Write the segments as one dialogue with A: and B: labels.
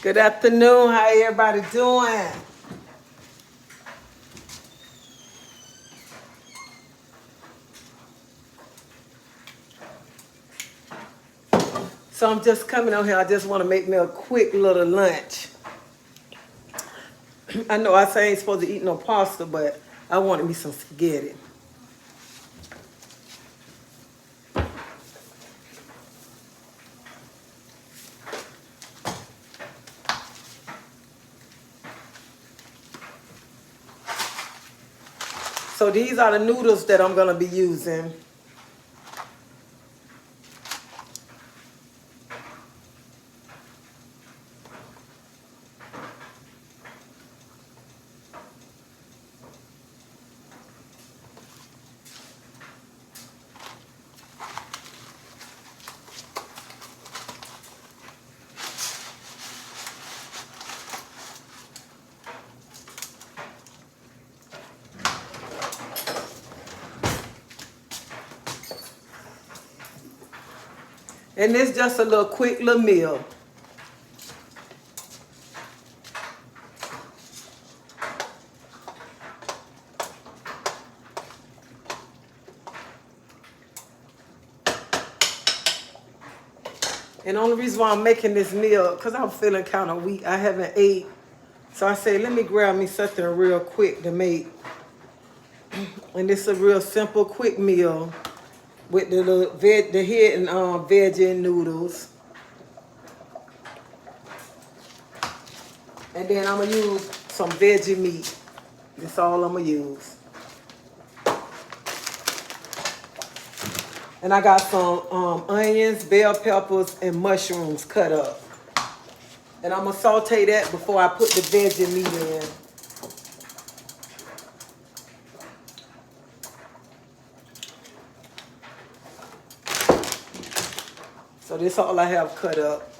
A: Good afternoon. How everybody doing? So I'm just coming on here. I just want to make me a quick little lunch. I know I say I ain't supposed to eat no pasta, but I wanted me some spaghetti. So these are the noodles that I'm gonna be using. And it's just a little quick little meal. And the only reason why I'm making this meal, because I'm feeling kind of weak. I haven't ate. So I say, let me grab me something real quick to make. And it's a real simple, quick meal with the little the hidden veggie noodles. And then I'm going to use some veggie meat. That's all I'm going to use. And I got some onions, bell peppers, and mushrooms cut up. And I'm going to saute that before I put the veggie meat in. So this all I have cut up.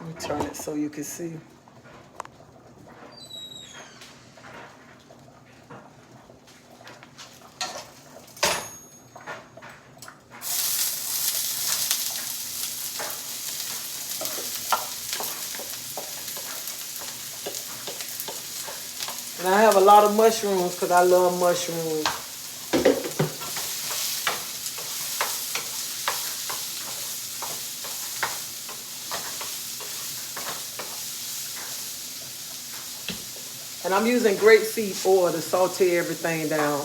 A: Let me turn it so you can see. And I have a lot of mushrooms because I love mushrooms. And I'm using grapeseed oil to saute everything down.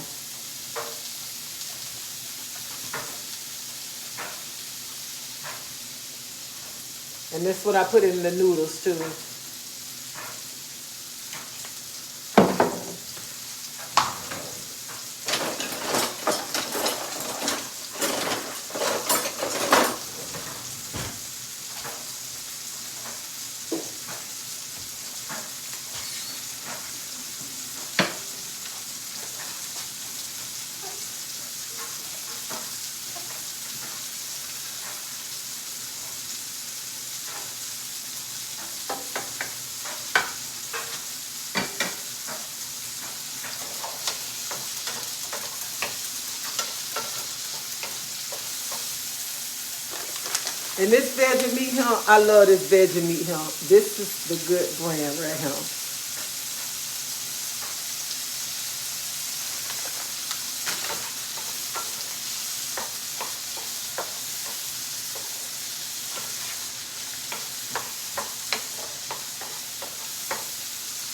A: And this is what I put in the noodles too. And this veggie meat here, I love this veggie meat here. This is the good brand right here.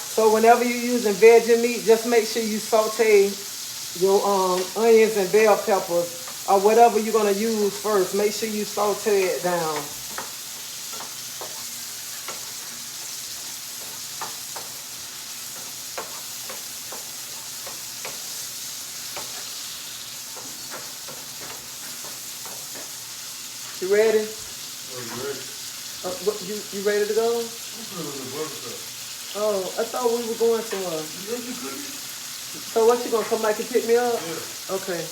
A: So whenever you're using veggie meat, just make sure you saute your onions and bell peppers or whatever you're going to use first. Make sure you saute it down. You ready?
B: Oh, you ready?
A: You ready to go?
B: I'm feeling the butter.
A: Oh, I thought we were going somewhere. So what, you gonna come back and pick me up?
B: Yeah.
A: Okay.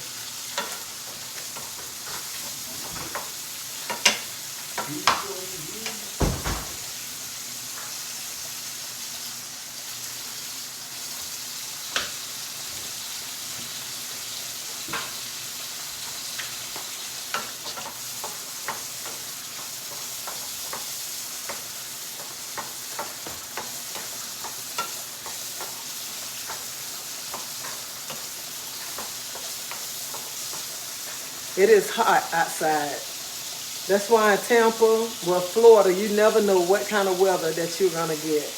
A: It is hot outside. That's why in Tampa, well, Florida, you never know what kind of weather that you're gonna get.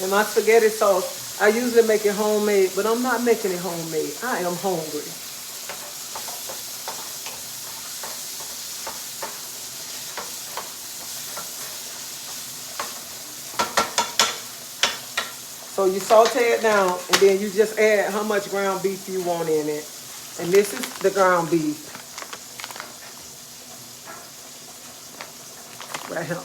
A: And my spaghetti sauce, I usually make it homemade, but I'm not making it homemade. I am hungry. So you saute it down, and then you just add how much ground beef you want in it. And this is the ground beef right here.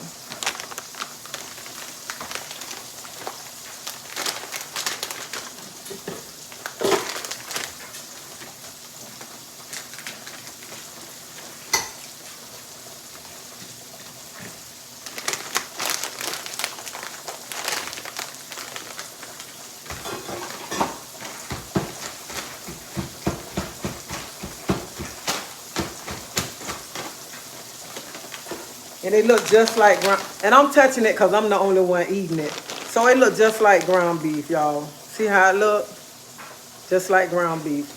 A: And they look just like ground, and I'm touching it because I'm the only one eating it. So it look just like ground beef, y'all. See how it look? Just like ground beef.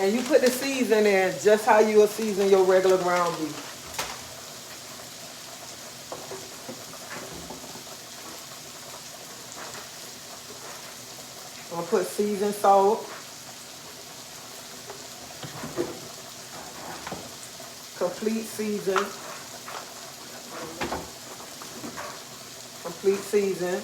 A: And you put the season in just how you will season your regular ground beef. I'm gonna put seasoned salt, complete season, complete season.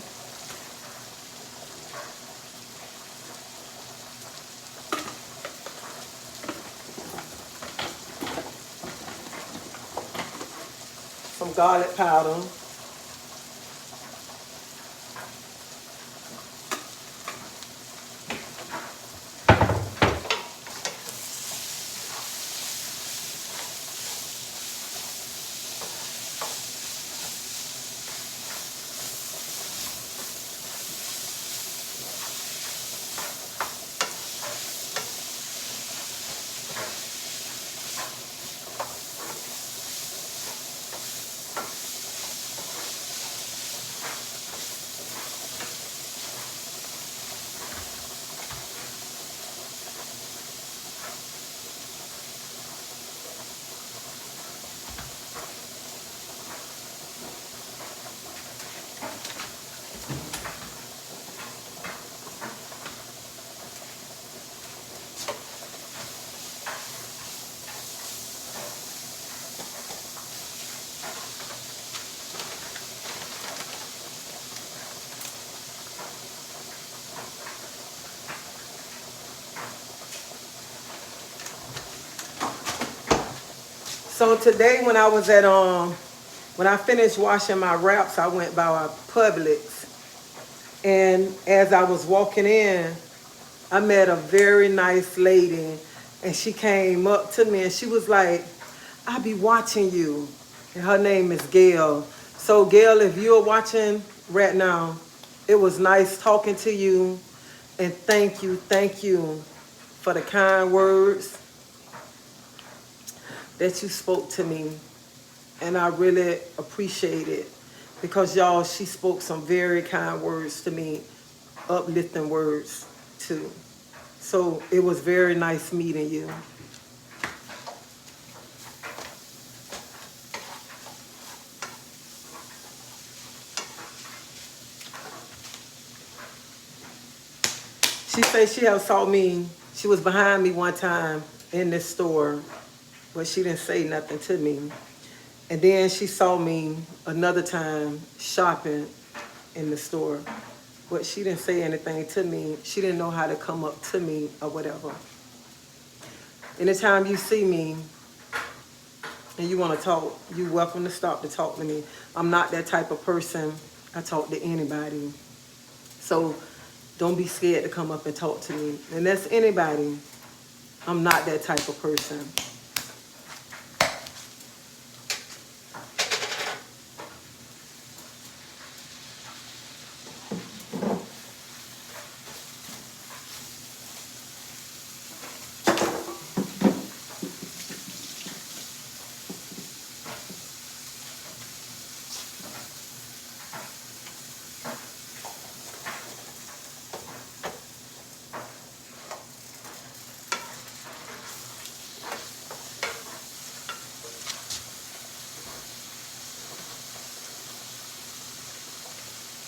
A: Some garlic powder. So today when I was at when I finished washing my wraps, I went by Publix, and as I was walking in, I met a very nice lady, and she came up to me and she was like, "I be watching you." And her name is Gail. So Gail, if you're watching right now, it was nice talking to you, and thank you for the kind words that you spoke to me. And I really appreciate it because y'all, she spoke some very kind words to me, uplifting words too. So it was very nice meeting you. She said she had saw me. She was behind me one time in this store, but she didn't say nothing to me. And then she saw me another time shopping in the store, but she didn't say anything to me. She didn't know how to come up to me or whatever. Anytime you see me and you want to talk, you're welcome to stop to talk to me. I'm not that type of person. I talk to anybody. So don't be scared to come up and talk to me. And that's anybody. I'm not that type of person.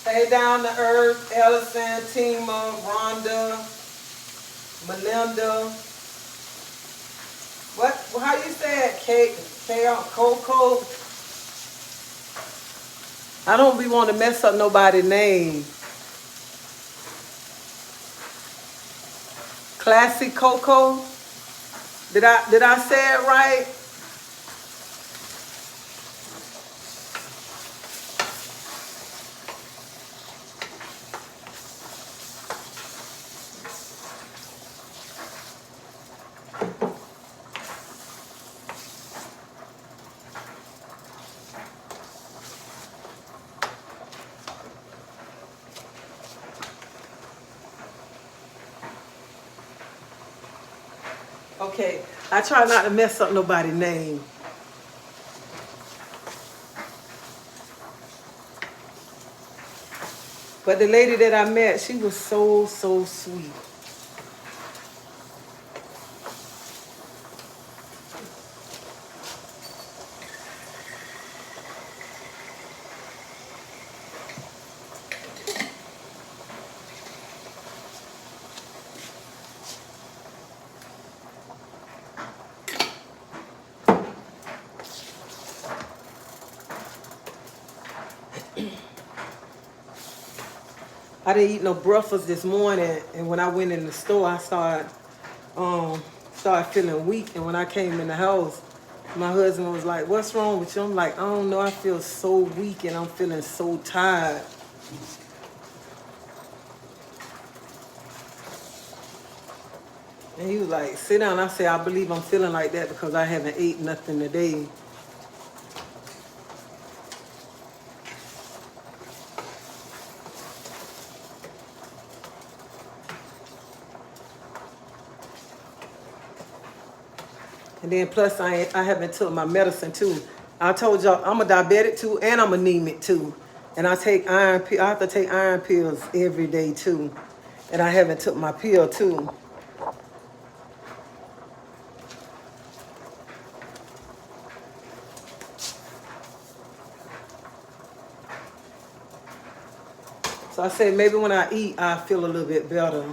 A: Hey, down to earth, Ellison, Tima, Rhonda, Melinda. What? How you say it? Coco. I don't be want to mess up nobody's name. Classic Coco. Did I say it right? Okay, I try not to mess up nobody's name. But the lady that I met, she was so sweet. I didn't eat no breakfast this morning, and when I went in the store, I started feeling weak. And when I came in the house, my husband was like, "What's wrong with you?" I'm like, "I don't know. I feel so weak, and I'm feeling so tired." And he was like, "Sit down." I said, "I believe I'm feeling like that because I haven't ate nothing today." And then plus I haven't took my medicine too. I told y'all I'm a diabetic too, and I'm anemic too. And I take I have to take iron pills every day too. And I haven't took my pill too. So I said maybe when I eat I feel a little bit better.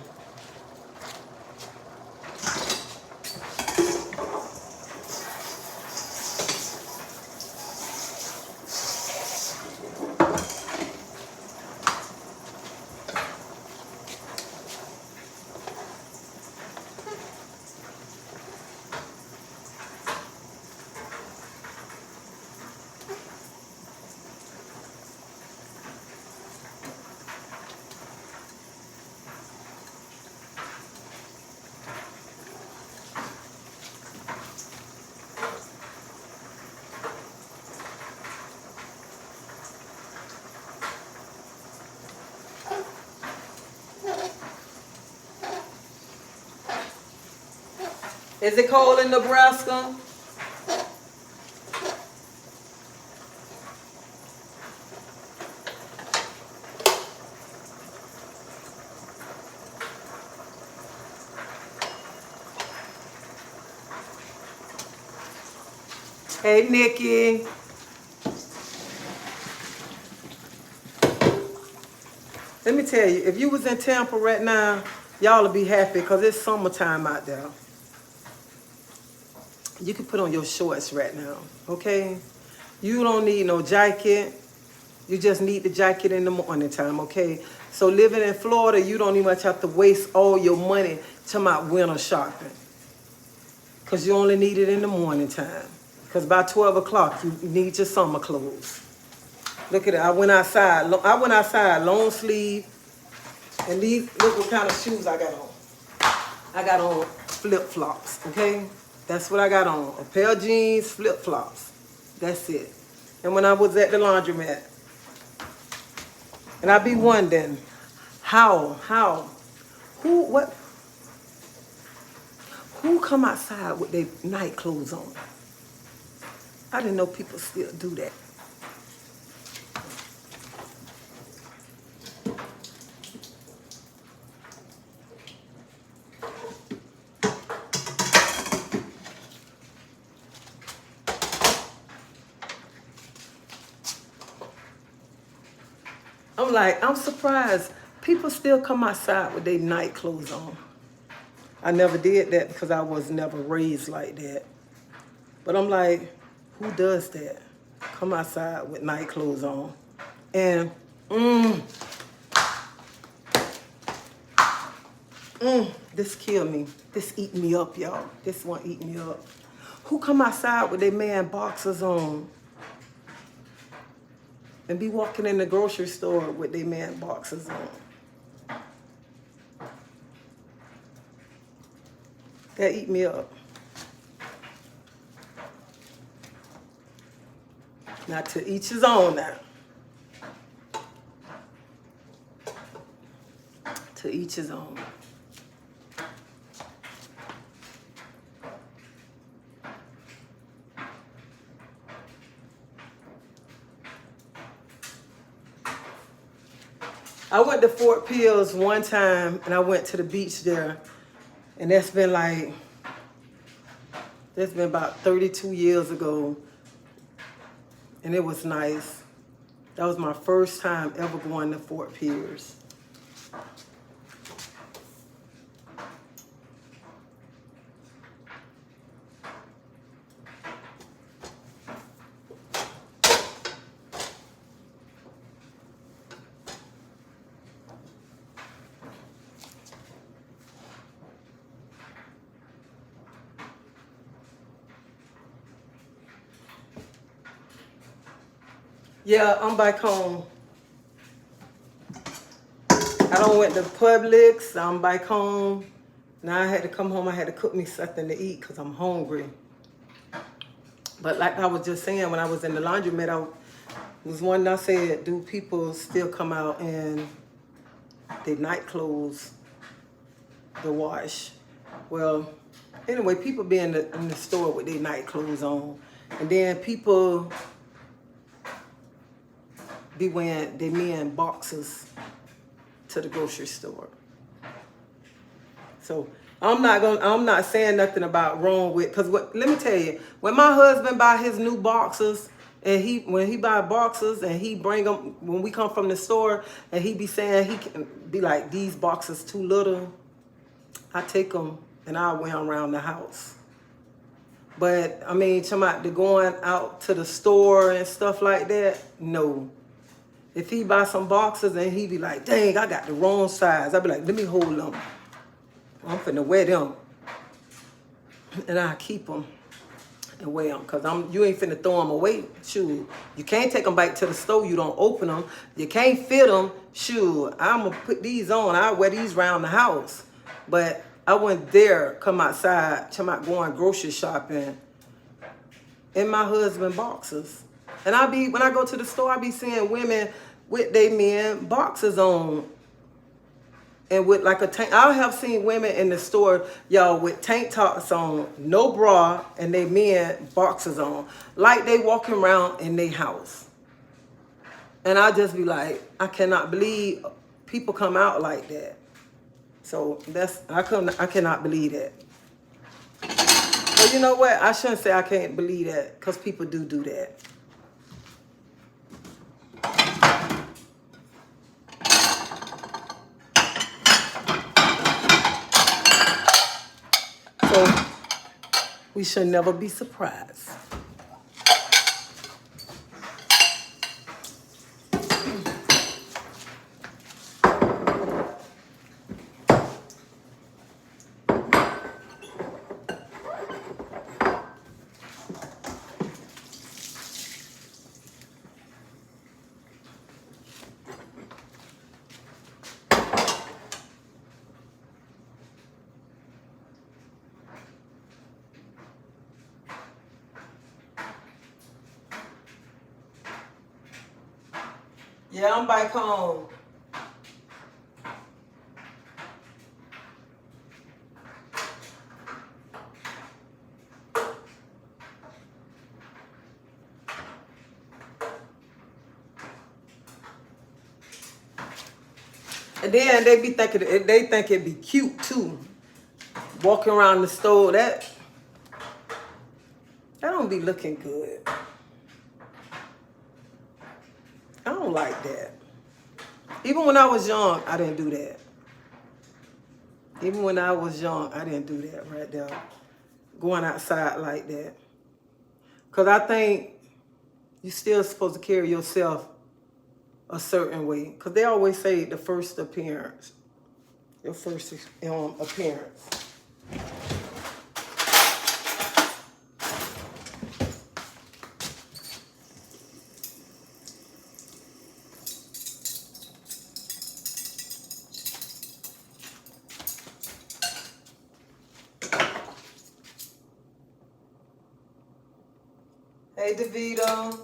A: Is it cold in Nebraska? Hey, Nikki. Let me tell you, if you was in Tampa right now, Y'all will be happy because it's summertime out there. You can put on your shorts right now, okay? You don't need no jacket. You just need the jacket in the morning time, okay? So living in Florida, you don't even have to waste all your money to my winter shopping. Because you only need it in the morning time. Because by 12 o'clock, you need your summer clothes. Look at it. I went outside, long sleeve. And these, look what kind of shoes I got on. I got on flip-flops, okay? That's what I got on. A pair of jeans, flip-flops. That's it. And when I was at the laundromat, and I be wondering, how, who come outside with their night clothes on? I didn't know people still do that. I'm surprised people still come outside with their night clothes on. I never did that because I was never raised like that. But I'm like, who does that? Come outside with night clothes on. And, this kill me. This eat me up, y'all. This one eat me up. Who come outside with their man boxers on? And be walking in the grocery store with their man boxers on. That eat me up. Now to each his own now. To each his own. I went to Fort Pierce one time and I went to the beach there. And that's been about 32 years ago. And it was nice. That was my first time ever going to Fort Pierce. Yeah, I'm back home. I don't went to Publix. I'm back home. Now I had to come home. I had to cook me something to eat because I'm hungry. But like I was just saying, when I was in the laundromat, I was one I said, do people still come out in their night clothes to wash? Well, anyway, people be in the store with their night clothes on. And then people be wearing their men boxers to the grocery store. So I'm not saying nothing about wrong with, because let me tell you, when my husband buy his new boxers, and when he buy boxers and he bring them, when we come from the store, and he be saying, he can be like, these boxers too little, I take them and I wear them around the house. But I mean, talking about the going out to the store and stuff like that, no. If he buy some boxers and he be like, dang, I got the wrong size, I be like, let me hold them. I'm finna wear them. And I keep them and wear them. Because you ain't finna throw them away. Shoot. You can't take them back to the store. You don't open them. You can't fit them. Shoot. I'm going to put these on. I wear these around the house. But I wouldn't dare come outside, going grocery shopping in my husband boxers. And when I go to the store, I be seeing women with their men boxers on. And with like a tank, I have seen women in the store, y'all, with tank tops on, no bra, and they men boxers on. Like they walking around in their house. And I just be like, I cannot believe people come out like that. So I cannot believe that. But you know what? I shouldn't say I can't believe that, because people do that. We should never be surprised. Yeah, I'm back home. And then they be thinking, they think it'd be cute too. Walking around the store, that don't be looking good. I don't like that. Even when I was young, I didn't do that. Even when I was young, I didn't do that right there. Going outside like that. Because I think you still supposed to carry yourself a certain way. Because they always say the first appearance. Your first appearance. Hey, DeVito.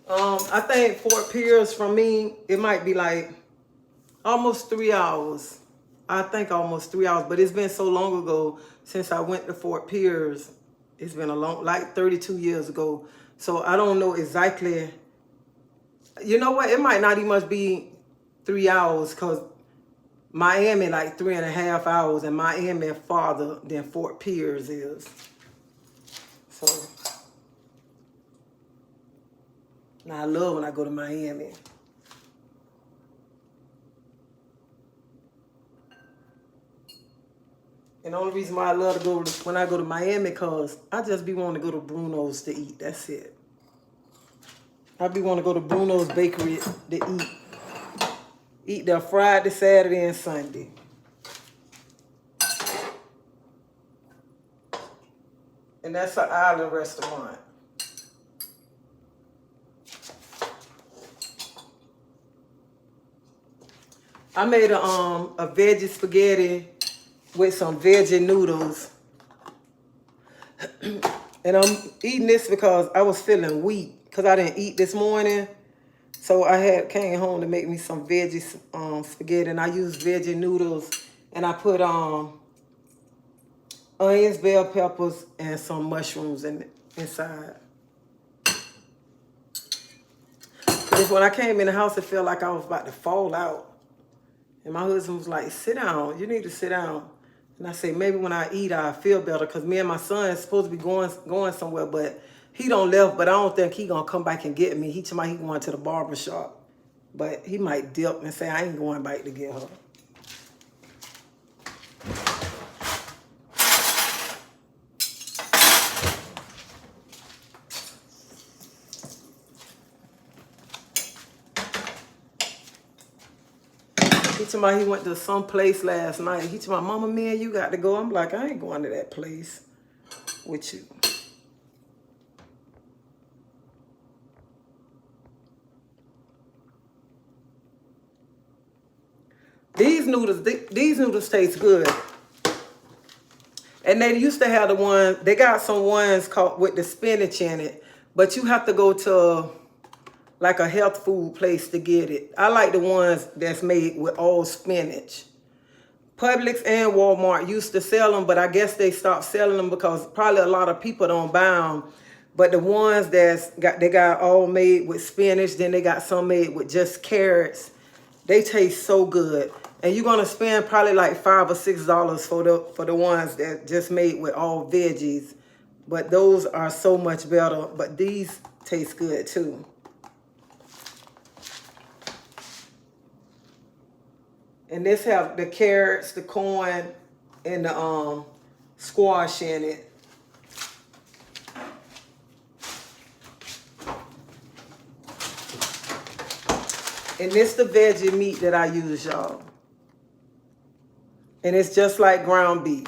A: I think Fort Pierce from me, it might be like almost 3 hours. I think almost 3 hours, but it's been so long ago since I went to Fort Pierce. It's been a long, like 32 years ago. So I don't know exactly. You know what? It might not even be 3 hours because Miami like 3.5 hours, and Miami farther than Fort Pierce is. So now I love when I go to Miami. And the only reason why I love to go when I go to Miami, because I just be wanting to go to Bruno's to eat. That's it. I be wanting to go to Bruno's Bakery to eat. Eat there Friday, Saturday, and Sunday. And that's an island restaurant. I made a veggie spaghetti with some veggie noodles. And I'm eating this because I was feeling weak because I didn't eat this morning. So I came home to make me some veggie spaghetti, and I used veggie noodles, and I put onions, bell peppers, and some mushrooms inside. Because when I came in the house, it felt like I was about to fall out. And my husband was like, sit down. You need to sit down. And I said, maybe when I eat, I'll feel better. Because me and my son is supposed to be going somewhere. But he don't left. But I don't think he going to come back and get me. He told me he going to the barber shop. But he might dip and say, I ain't going back to get her. He told me he went to some place last night. He told me, Mama, man, you got to go. I'm like, I ain't going to that place with you. These noodles taste good. And they used to have the ones, they got some ones called with the spinach in it, but you have to go to like a health food place to get it. I like the ones that's made with all spinach. Publix and Walmart used to sell them, but I guess they stopped selling them because probably a lot of people don't buy them. But the ones they got all made with spinach, then they got some made with just carrots. They taste so good. And you're gonna spend probably like $5 or $6 for the ones that just made with all veggies. But those are so much better. But these taste good too. And this have the carrots, the corn, and the squash in it. And this the veggie meat that I use, y'all. And it's just like ground beef.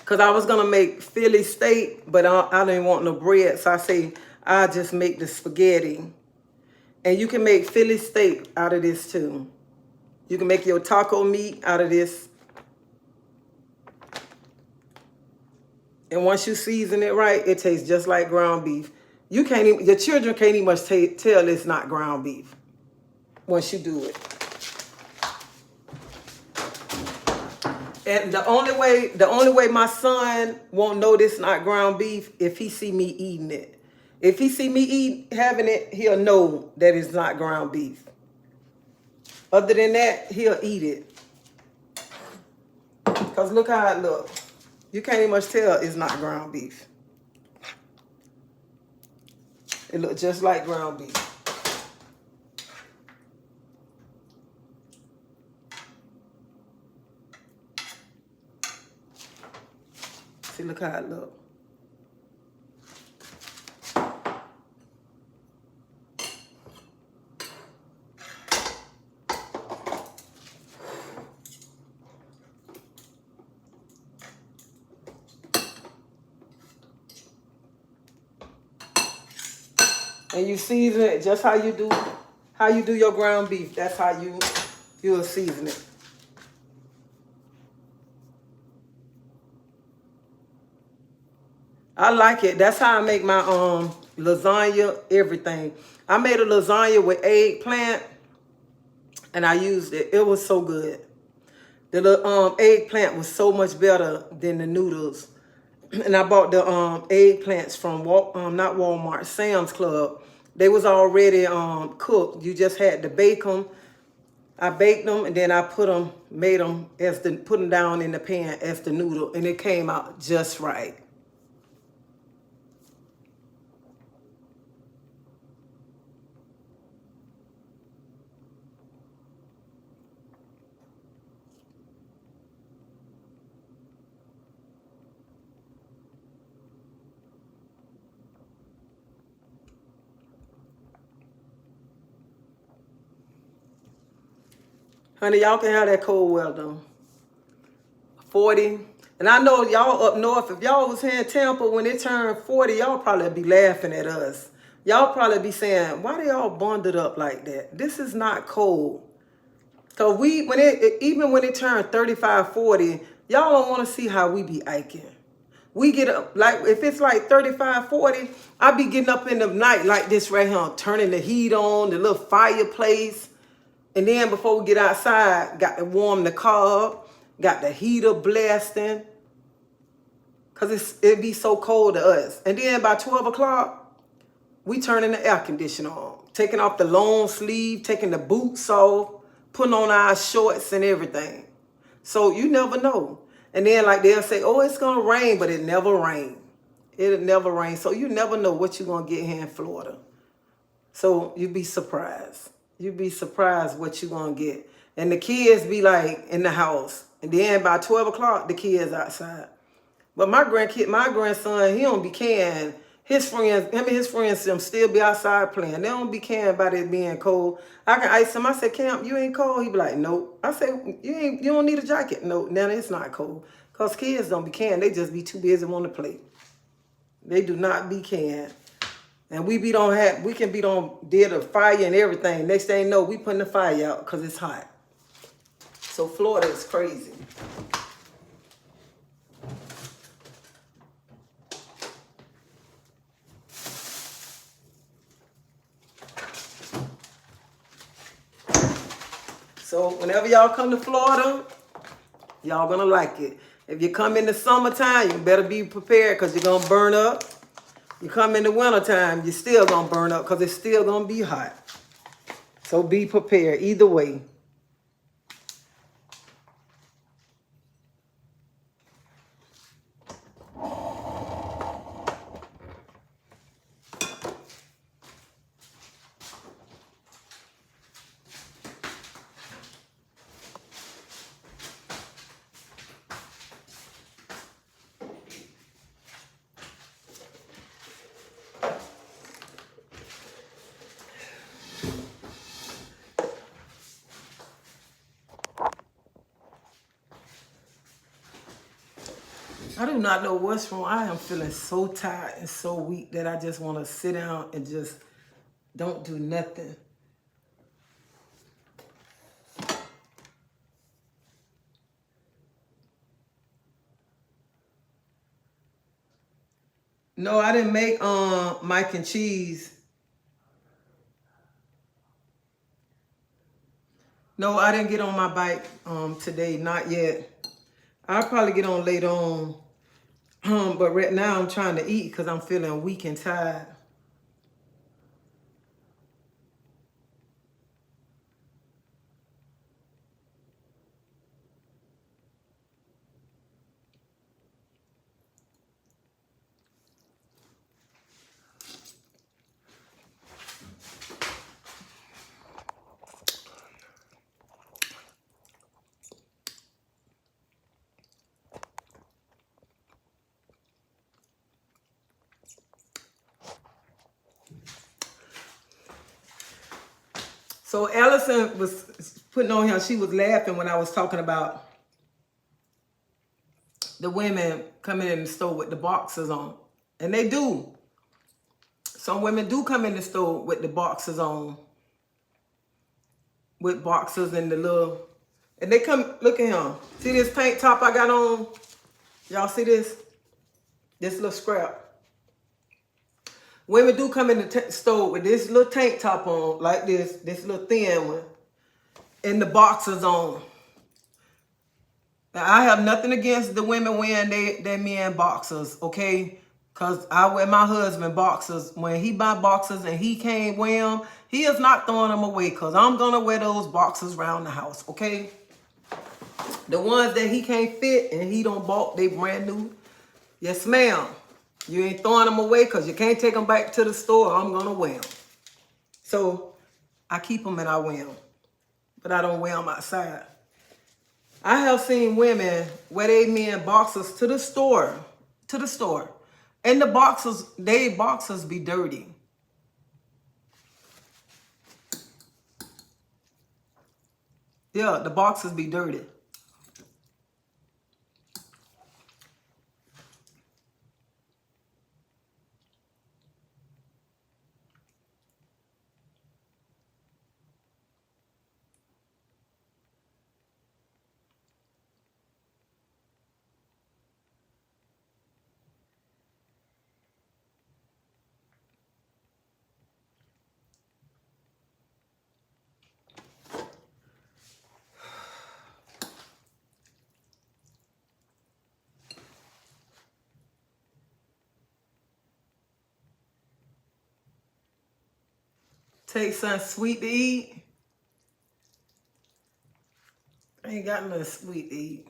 A: Because I was going to make Philly steak, but I didn't want no bread. So I say, I'll just make the spaghetti. And you can make Philly steak out of this too. You can make your taco meat out of this. And once you season it right, it tastes just like ground beef. You can't even, your children can't even much tell it's not ground beef once you do it. And the only way my son won't know this not ground beef if he see me eating it. If he see me having it, he'll know that it's not ground beef. Other than that, he'll eat it. Because look how it looks. You can't even much tell it's not ground beef. It looks just like ground beef. See, look how it looks. And you season it just how you do your ground beef. That's how you'll season it. I like it. That's how I make my lasagna, everything. I made a lasagna with eggplant and I used it. It was so good. The eggplant was so much better than the noodles. And I bought the eggplants from not Walmart, Sam's Club. They was already cooked. You just had to bake them. I baked them and then I put them down in the pan as the noodle, and it came out just right. Honey, y'all can have that cold weather. 40. And I know y'all up north, if y'all was here in Tampa when it turned 40, y'all probably be laughing at us. Y'all probably be saying, why they all bundled up like that? This is not cold. Because even when it turned 35, 40, y'all don't want to see how we be aching. We get up, like, if it's like 35, 40, I be getting up in the night like this right here, turning the heat on, the little fireplace. And then before we get outside, got to warm the car up, got the heater blasting. Because it be so cold to us. And then by 12 o'clock, we turning the air conditioner on. Taking off the long sleeve, taking the boots off, putting on our shorts and everything. So you never know. And then like they'll say, oh, it's going to rain, but it never rain. It'll never rain. So you never know what you're going to get here in Florida. So you'd be surprised. You'd be surprised what you're going to get. And the kids be like in the house. And then by 12 o'clock, the kids outside. But my grandson, he don't be caring. His friends still be outside playing. They don't be caring about it being cold. I can ice him. I said, Camp, you ain't cold? He be like, nope. I said, you don't need a jacket. No, now it's not cold. Because kids don't be caring. They just be too busy wanting to play. They do not be caring. And we can be dead of fire and everything. Next thing you know, we putting the fire out because it's hot. So Florida is crazy. So whenever y'all come to Florida, y'all gonna like it. If you come in the summertime, you better be prepared because you're gonna burn up. You come in the wintertime, you're still gonna burn up because it's still gonna be hot. So be prepared either way. not know what's wrong. I am feeling so tired and so weak that I just want to sit down and just don't do nothing. No, I didn't make mac and cheese. No, I didn't get on my bike today, not yet. I'll probably get on later on. But right now I'm trying to eat because I'm feeling weak and tired. So Allison was putting on here, she was laughing when I was talking about the women coming in the store with the boxers on. And they do. Some women do come in the store with the boxers on. With boxers and the little... And they come, look at him. See this tank top I got on? Y'all see this? This little scrap. Women do come in the store with this little tank top on, like this little thin one, and the boxers on. Now, I have nothing against the women wearing their men boxers, okay? Because I wear my husband boxers. When he buy boxers and he can't wear them, he is not throwing them away because I'm going to wear those boxers around the house, okay? The ones that he can't fit and he don't bought, they brand new. Yes, ma'am. You ain't throwing them away because you can't take them back to the store. I'm going to wear them. So I keep them and I wear them. But I don't wear them outside. I have seen women wear their men boxers to the store. To the store. And the boxers, they boxers be dirty. Yeah, the boxers be dirty. Take something sweet to eat. I ain't got nothing sweet to eat.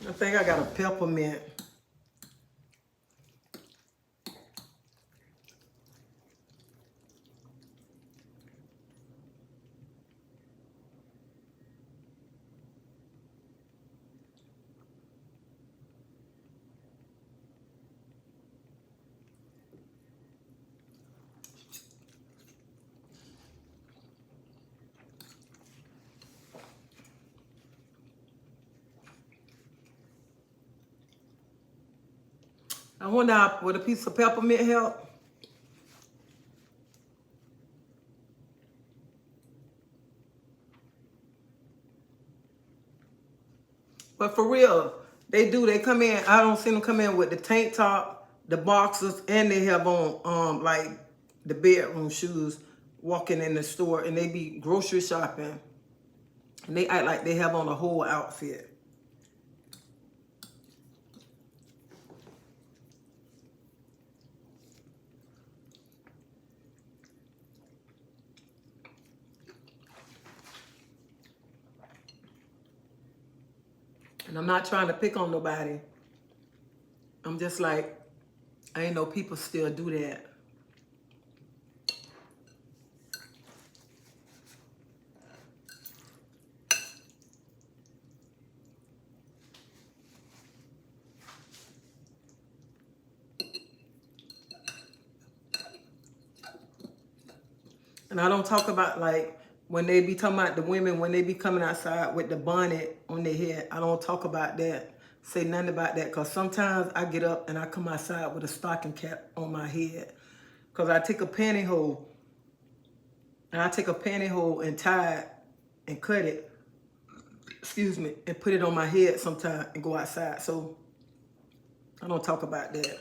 A: I think I got a peppermint. I wonder would a piece of peppermint help? But for real, they do. They come in. I don't see them come in with the tank top, the boxers, and they have on like the bedroom shoes walking in the store, and they be grocery shopping. And they act like they have on a whole outfit. And I'm not trying to pick on nobody. I'm just like, I ain't know people still do that. And I don't talk about like when they be talking about the women, when they be coming outside with the bonnet on their head. I don't talk about that, say nothing about that. Because sometimes I get up and I come outside with a stocking cap on my head. Because I take a pantyhose and tie it and cut it, excuse me, and put it on my head sometime and go outside. So I don't talk about that.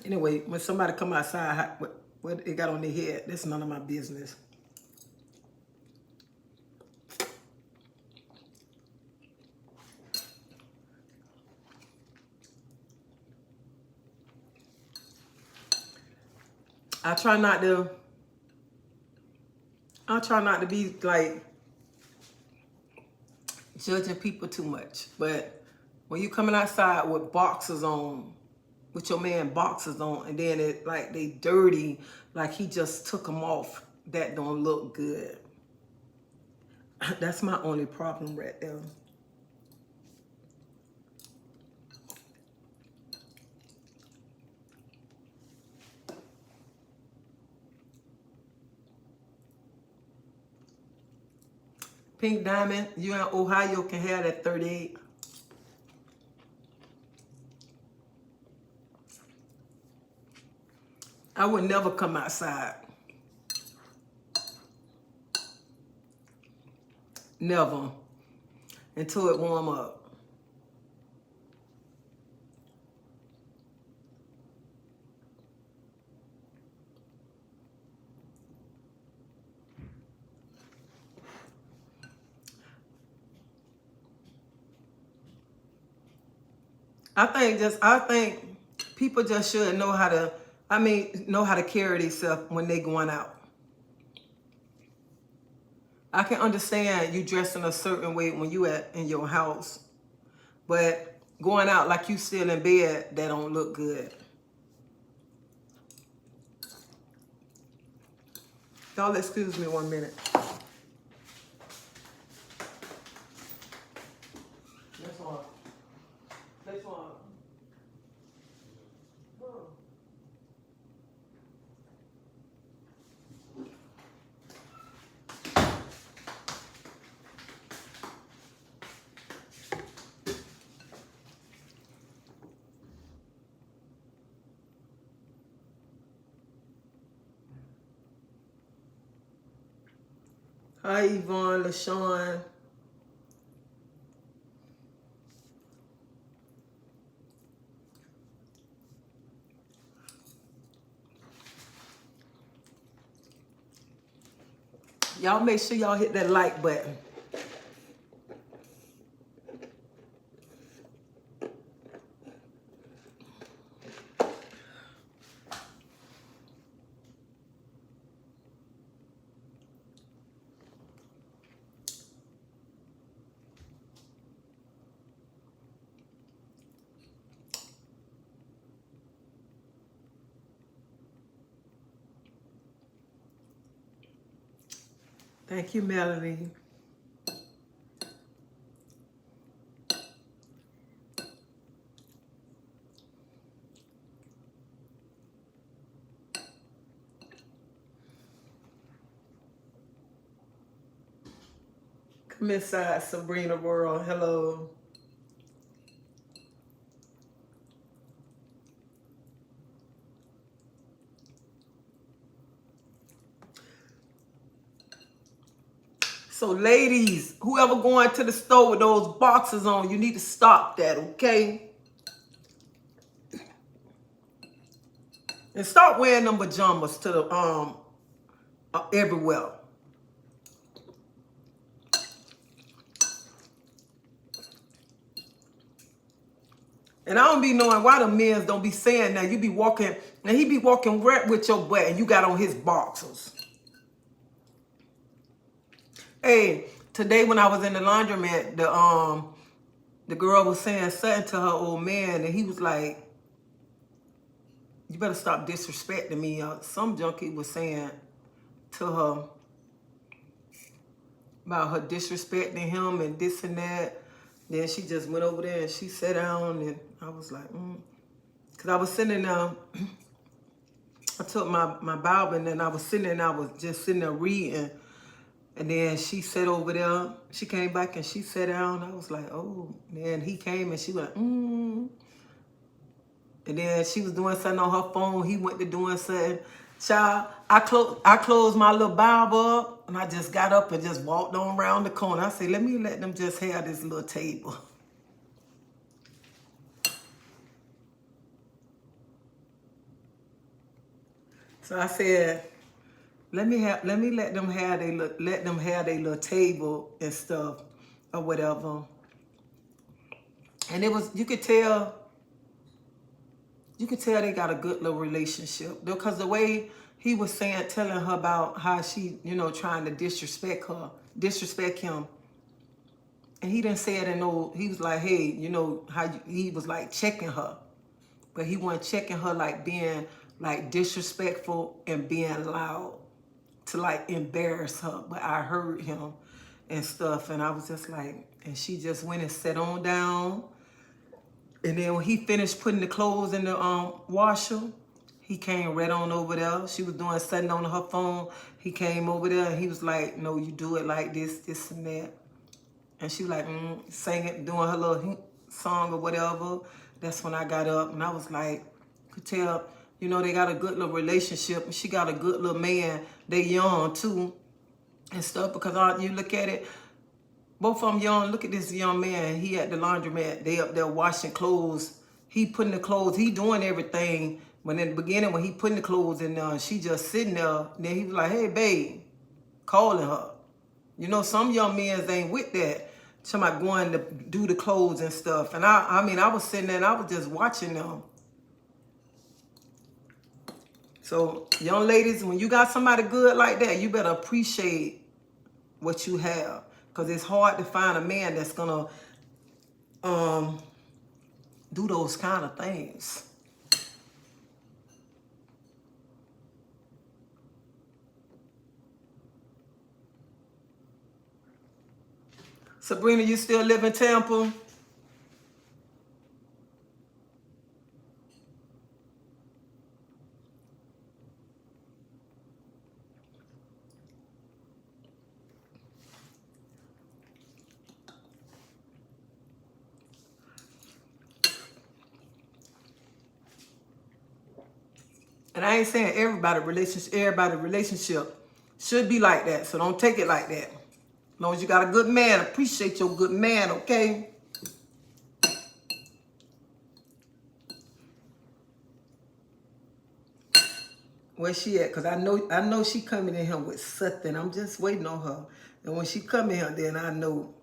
A: Anyway, when somebody come outside, what they got on their head, that's none of my business. I try not to be like judging people too much. But when you coming outside with boxers on, with your man boxers on, and then it like they dirty, like he just took them off, that don't look good. That's my only problem right there. Pink Diamond, you in Ohio can have that 38. I would never come outside. Never. Until it warm up. I think people just should know how to, know how to carry themselves when they going out. I can understand you dressing a certain way when you in your house, but going out like you still in bed, that don't look good. Y'all excuse me 1 minute. That's all. That's all. Hi, Yvonne, LaShawn. Y'all make sure y'all hit that like button. Thank you, Melanie. Come inside, Sabrina World. Hello. So ladies, whoever going to the store with those boxes on, you need to stop that, okay? And start wearing them pajamas to the everywhere. And I don't be knowing why the men don't be saying that. You be walking, and he be walking right with your butt, and you got on his boxers. Hey, today when I was in the laundromat, the girl was saying something to her old man, and he was like, you better stop disrespecting me. Some junkie was saying to her about her disrespecting him and this and that. Then she just went over there and she sat down, and I was like, Because I was sitting there, I took my Bible, and then I was sitting there and I was just sitting there reading. And then she sat over there. She came back and she sat down. I was like, oh. And then he came and she went, And then she was doing something on her phone. He went to doing something. Child, I closed my little Bible up, and I just got up and just walked on around the corner. I said, let me let them just have this little table. So I said, let them have their little table and stuff or whatever. And it was, you could tell they got a good little relationship, because the way he was telling her about how she, trying to disrespect him. And he didn't say it in no, he was like, hey, he was like checking her. But he wasn't checking her like being like disrespectful and being loud to like embarrass her. But I heard him and stuff, and I was just like, and she just went and sat on down. And then when he finished putting the clothes in the washer, he came right on over there. She was doing something on her phone. He came over there and he was like, no, you do it like this and that. And she was like, singing, doing her little song or whatever. That's when I got up, and I was like, could tell, they got a good little relationship. And she got a good little man. They young too and stuff, because you look at it, both of them young. Look at this young man. He at the laundromat. They up there washing clothes. He putting the clothes. He doing everything. When in the beginning, when he putting the clothes in there, she just sitting there. Then he was like, hey, babe, calling her. Some young men ain't with that. Somebody going to do the clothes and stuff. And I was sitting there and I was just watching them. So, young ladies, when you got somebody good like that, you better appreciate what you have. Because it's hard to find a man that's going to do those kind of things. Sabrina, you still live in Tampa? And I ain't saying everybody relationship should be like that. So don't take it like that. As long as you got a good man, appreciate your good man, okay? Where's she at? Because I know she coming in here with something. I'm just waiting on her. And when she come in here, then I know.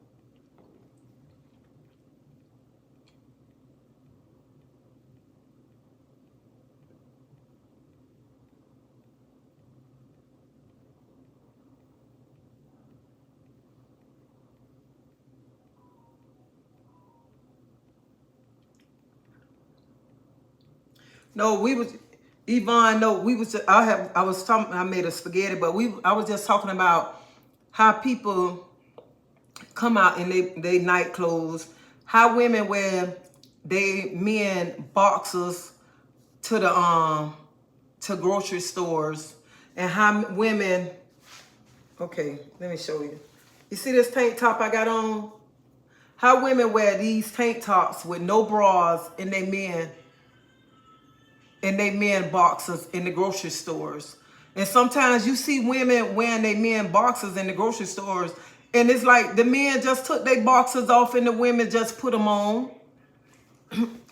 A: No, Yvonne, I made a spaghetti, but I was just talking about how people come out in they night clothes, how women wear men boxers to the to grocery stores, and how women, okay, let me show you. You see this tank top I got on? How women wear these tank tops with no bras and they men boxers in the grocery stores. And sometimes you see women wearing their men boxers in the grocery stores, and it's like the men just took their boxers off and the women just put them on.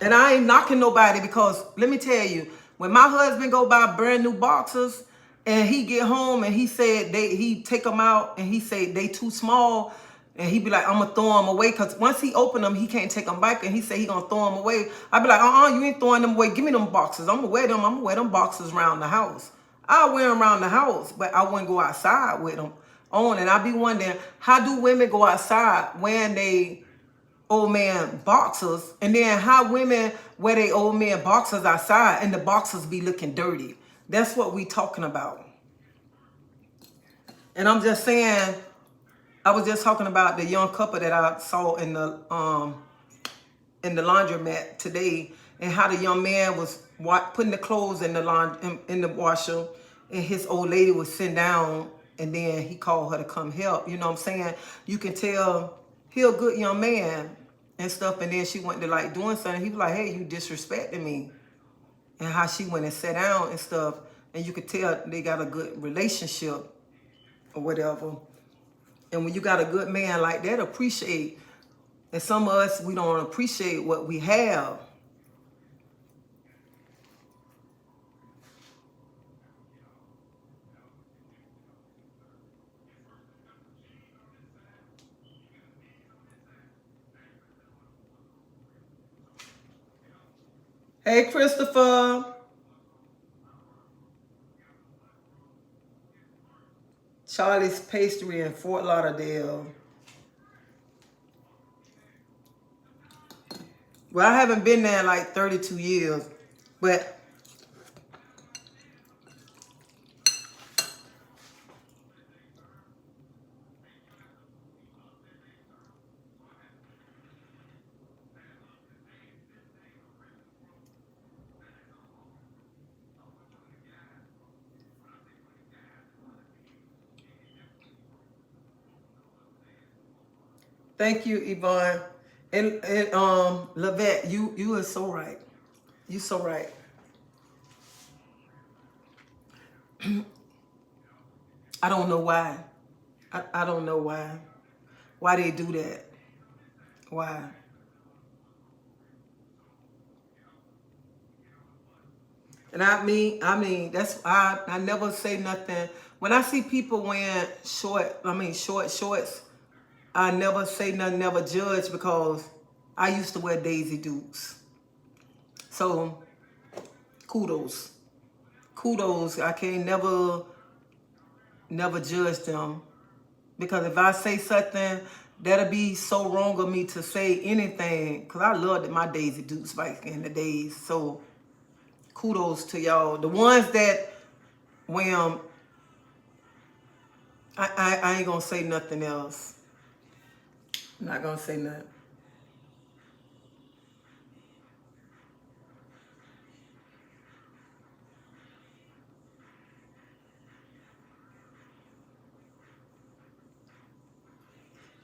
A: And I ain't knocking nobody, because let me tell you, when my husband go buy brand new boxers and he get home and he said he take them out and he say they too small, and he be like, I'm gonna throw them away, because once he open them, he can't take them back, and he say he gonna throw them away. I be like, you ain't throwing them away. Give me them boxes. I'm gonna wear them. I'm gonna wear them boxes around the house. I'll wear them around the house, but I wouldn't go outside with them on. And I be wondering, how do women go outside wearing old man boxers, and then how women wear they old man boxers outside and the boxers be looking dirty. That's what we talking about. And I'm just saying, I was just talking about the young couple that I saw in the laundromat today, and how the young man was putting the clothes in the washer, and his old lady was sitting down, and then he called her to come help. You know what I'm saying? You can tell he a good young man and stuff, and then she went to like doing something. He was like, "Hey, you disrespecting me," and how she went and sat down and stuff, and you could tell they got a good relationship or whatever. And when you got a good man like that, appreciate. And some of us, we don't appreciate what we have. Hey, Christopher. Charlie's Pastry in Fort Lauderdale. Well, I haven't been there in like 32 years, but thank you, Yvonne. And Lavette, you are so right. You so right. I don't know why. I don't know why. Why they do that. Why? And I mean, that's I never say nothing. When I see people wearing short shorts, I never say nothing, never judge, because I used to wear Daisy Dukes. So kudos. Kudos. I can't never judge them, because if I say something, that'll be so wrong of me to say anything, because I loved my Daisy Dukes back in the days. So kudos to y'all. The ones that wear 'em, I ain't gonna say nothing else. I'm not gonna say nothing.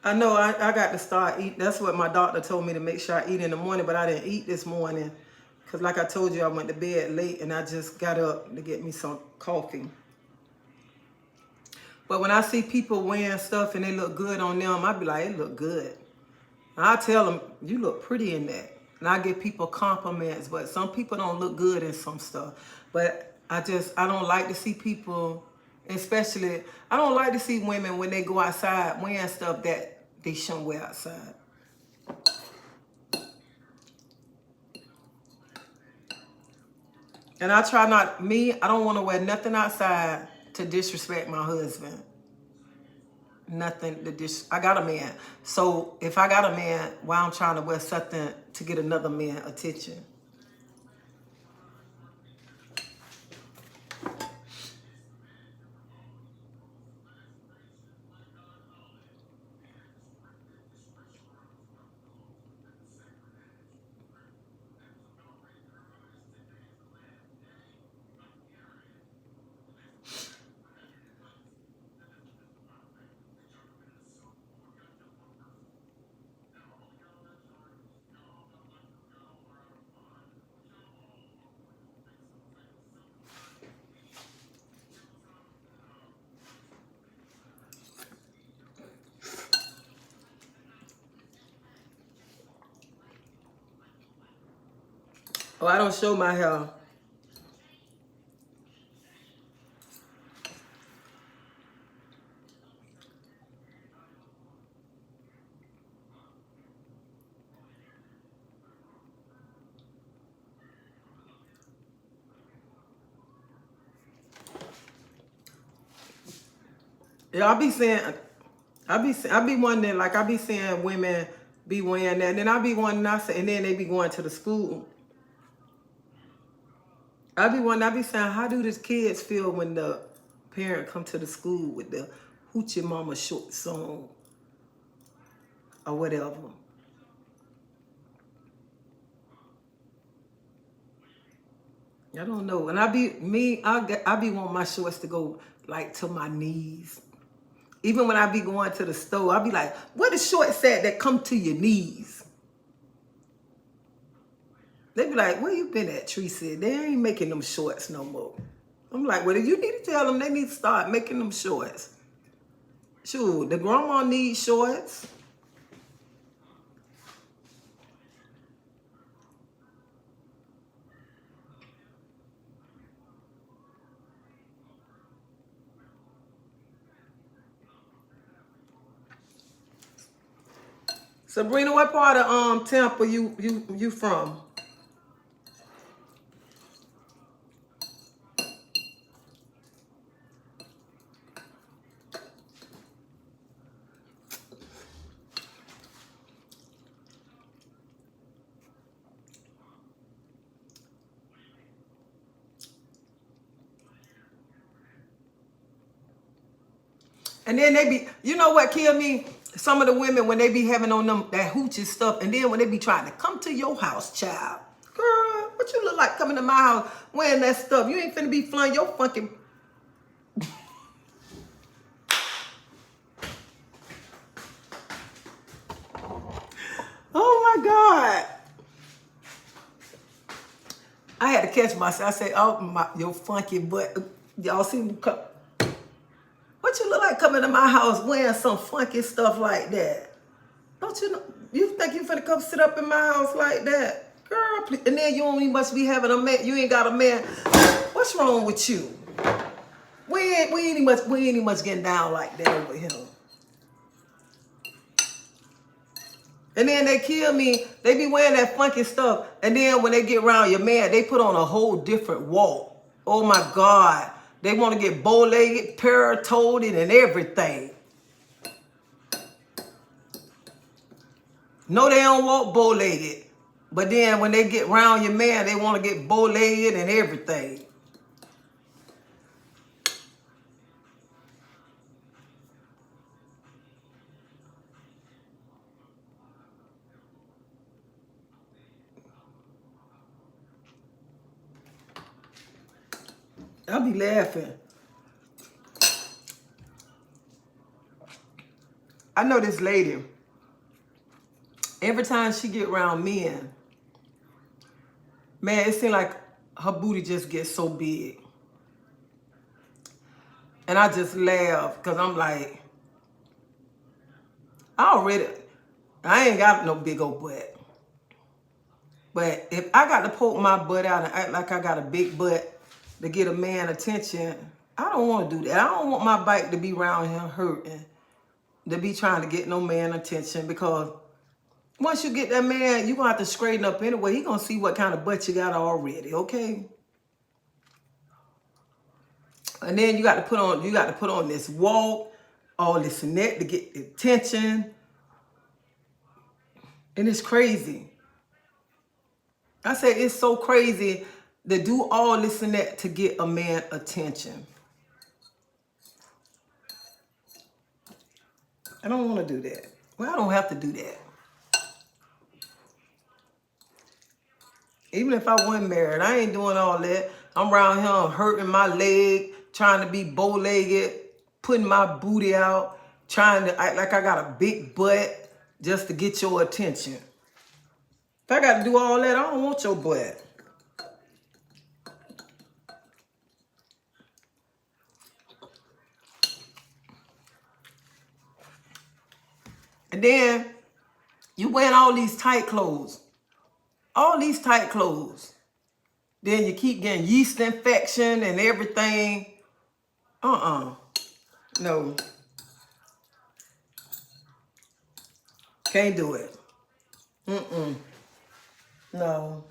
A: I know I got to start eating. That's what my doctor told me, to make sure I eat in the morning, but I didn't eat this morning. Because like I told you, I went to bed late and I just got up to get me some coffee. But when I see people wearing stuff and they look good on them, I be like, it look good. And I tell them, you look pretty in that. And I give people compliments, but some people don't look good in some stuff. But I don't like to see people, especially, I don't like to see women when they go outside wearing stuff that they shouldn't wear outside. And I try not, I don't want to wear nothing outside to disrespect my husband. Nothing to I got a man. So if I got a man, why I'm trying to wear something to get another man attention? Oh, I don't show my hair. Yeah, I be wondering, like I be seeing women be wearing that. And then I be wondering, and then they be going to the school. I be saying, how do these kids feel when the parent come to the school with the Hoochie Mama shorts on or whatever? I don't know. And I be wanting my shorts to go like to my knees. Even when I be going to the store, I be like, what the shorts at that come to your knees? They be like, where you been at, Tracy? They ain't making them shorts no more. I'm like, well, you need to tell them they need to start making them shorts. Sure, the grandma needs shorts. Sabrina, what part of Tampa you from? And then they be, you know what killed me? Some of the women when they be having on them that hoochie stuff, and then when they be trying to come to your house, child. Girl, what you look like coming to my house wearing that stuff? You ain't finna be flying your fucking. Oh my God. I had to catch myself. I say, oh my, your funky butt. Y'all see me come. What you look like coming to my house wearing some funky stuff like that? Don't you know? You think you finna come sit up in my house like that? Girl, please. And then you only must be having a man. You ain't got a man. What's wrong with you? We ain't even much getting down like that over here. And then they kill me. They be wearing that funky stuff. And then when they get around your man, they put on a whole different walk. Oh my God. They want to get bow-legged, paratoed, and everything. No, they don't walk bow-legged. But then when they get around your man, they want to get bow-legged and everything. I'll be laughing. I know this lady, every time she get around men, man, it seems like her booty just gets so big. And I just laugh because I'm like, I ain't got no big old butt. But if I got to poke my butt out and act like I got a big butt to get a man attention, I don't want to do that. I don't want my bike to be around here hurting, to be trying to get no man attention, because once you get that man, you're going to have to straighten up anyway. He going to see what kind of butt you got already, okay? And then you got to put on this walk, all this and that to get the attention. And it's crazy. I say it's so crazy to do all this and that to get a man attention. I don't want to do that. Well, I don't have to do that. Even if I wasn't married, I ain't doing all that. I'm around here hurting my leg, trying to be bow-legged, putting my booty out, trying to act like I got a big butt just to get your attention. If I got to do all that, I don't want your butt. And then you wearing all these tight clothes. All these tight clothes. Then you keep getting yeast infection and everything. No. Can't do it. No.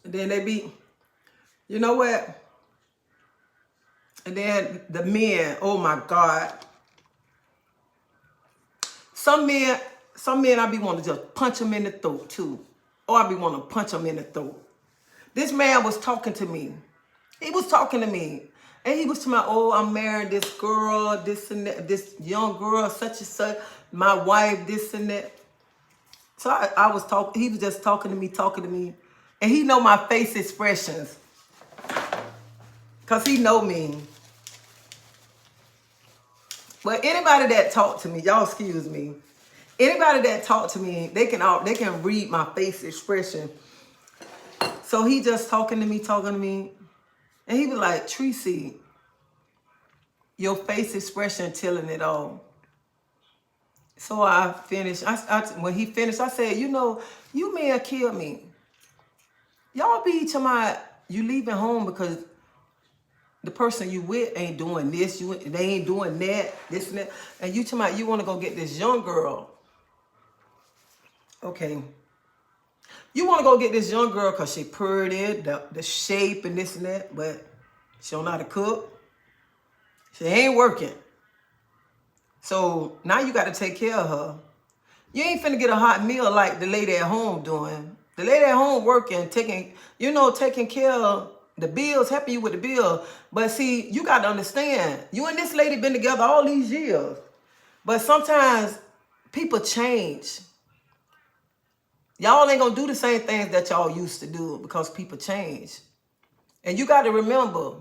A: And then they be, you know what? And then the men, oh my God. Some men I be wanting to just punch them in the throat too. Or I be wanting to punch them in the throat. This man was talking to me. He was talking to me. And he was talking about, oh, I'm marrying this girl, this and that, this young girl, such and such, my wife, this and that. So I was talking, he was just talking to me. And he know my face expressions. Because he know me. But anybody that talk to me, y'all excuse me. Anybody that talk to me, they can read my face expression. So he just talking to me. And he was like, Tracy, your face expression telling it all. So I finished. When he finished, I said, you know, you men kill me. Y'all be to my, you leaving home because the person you with ain't doing this, they ain't doing that, this and that. And you to my, you want to go get this young girl. Okay. You want to go get this young girl because she pretty, the shape and this and that, but she don't know how to cook. She ain't working. So now you got to take care of her. You ain't finna get a hot meal like the lady at home doing. The lady at home working, taking care of the bills, helping you with the bill. But see, you got to understand, you and this lady been together all these years. But sometimes people change. Y'all ain't gonna do the same things that y'all used to do because people change. And you got to remember,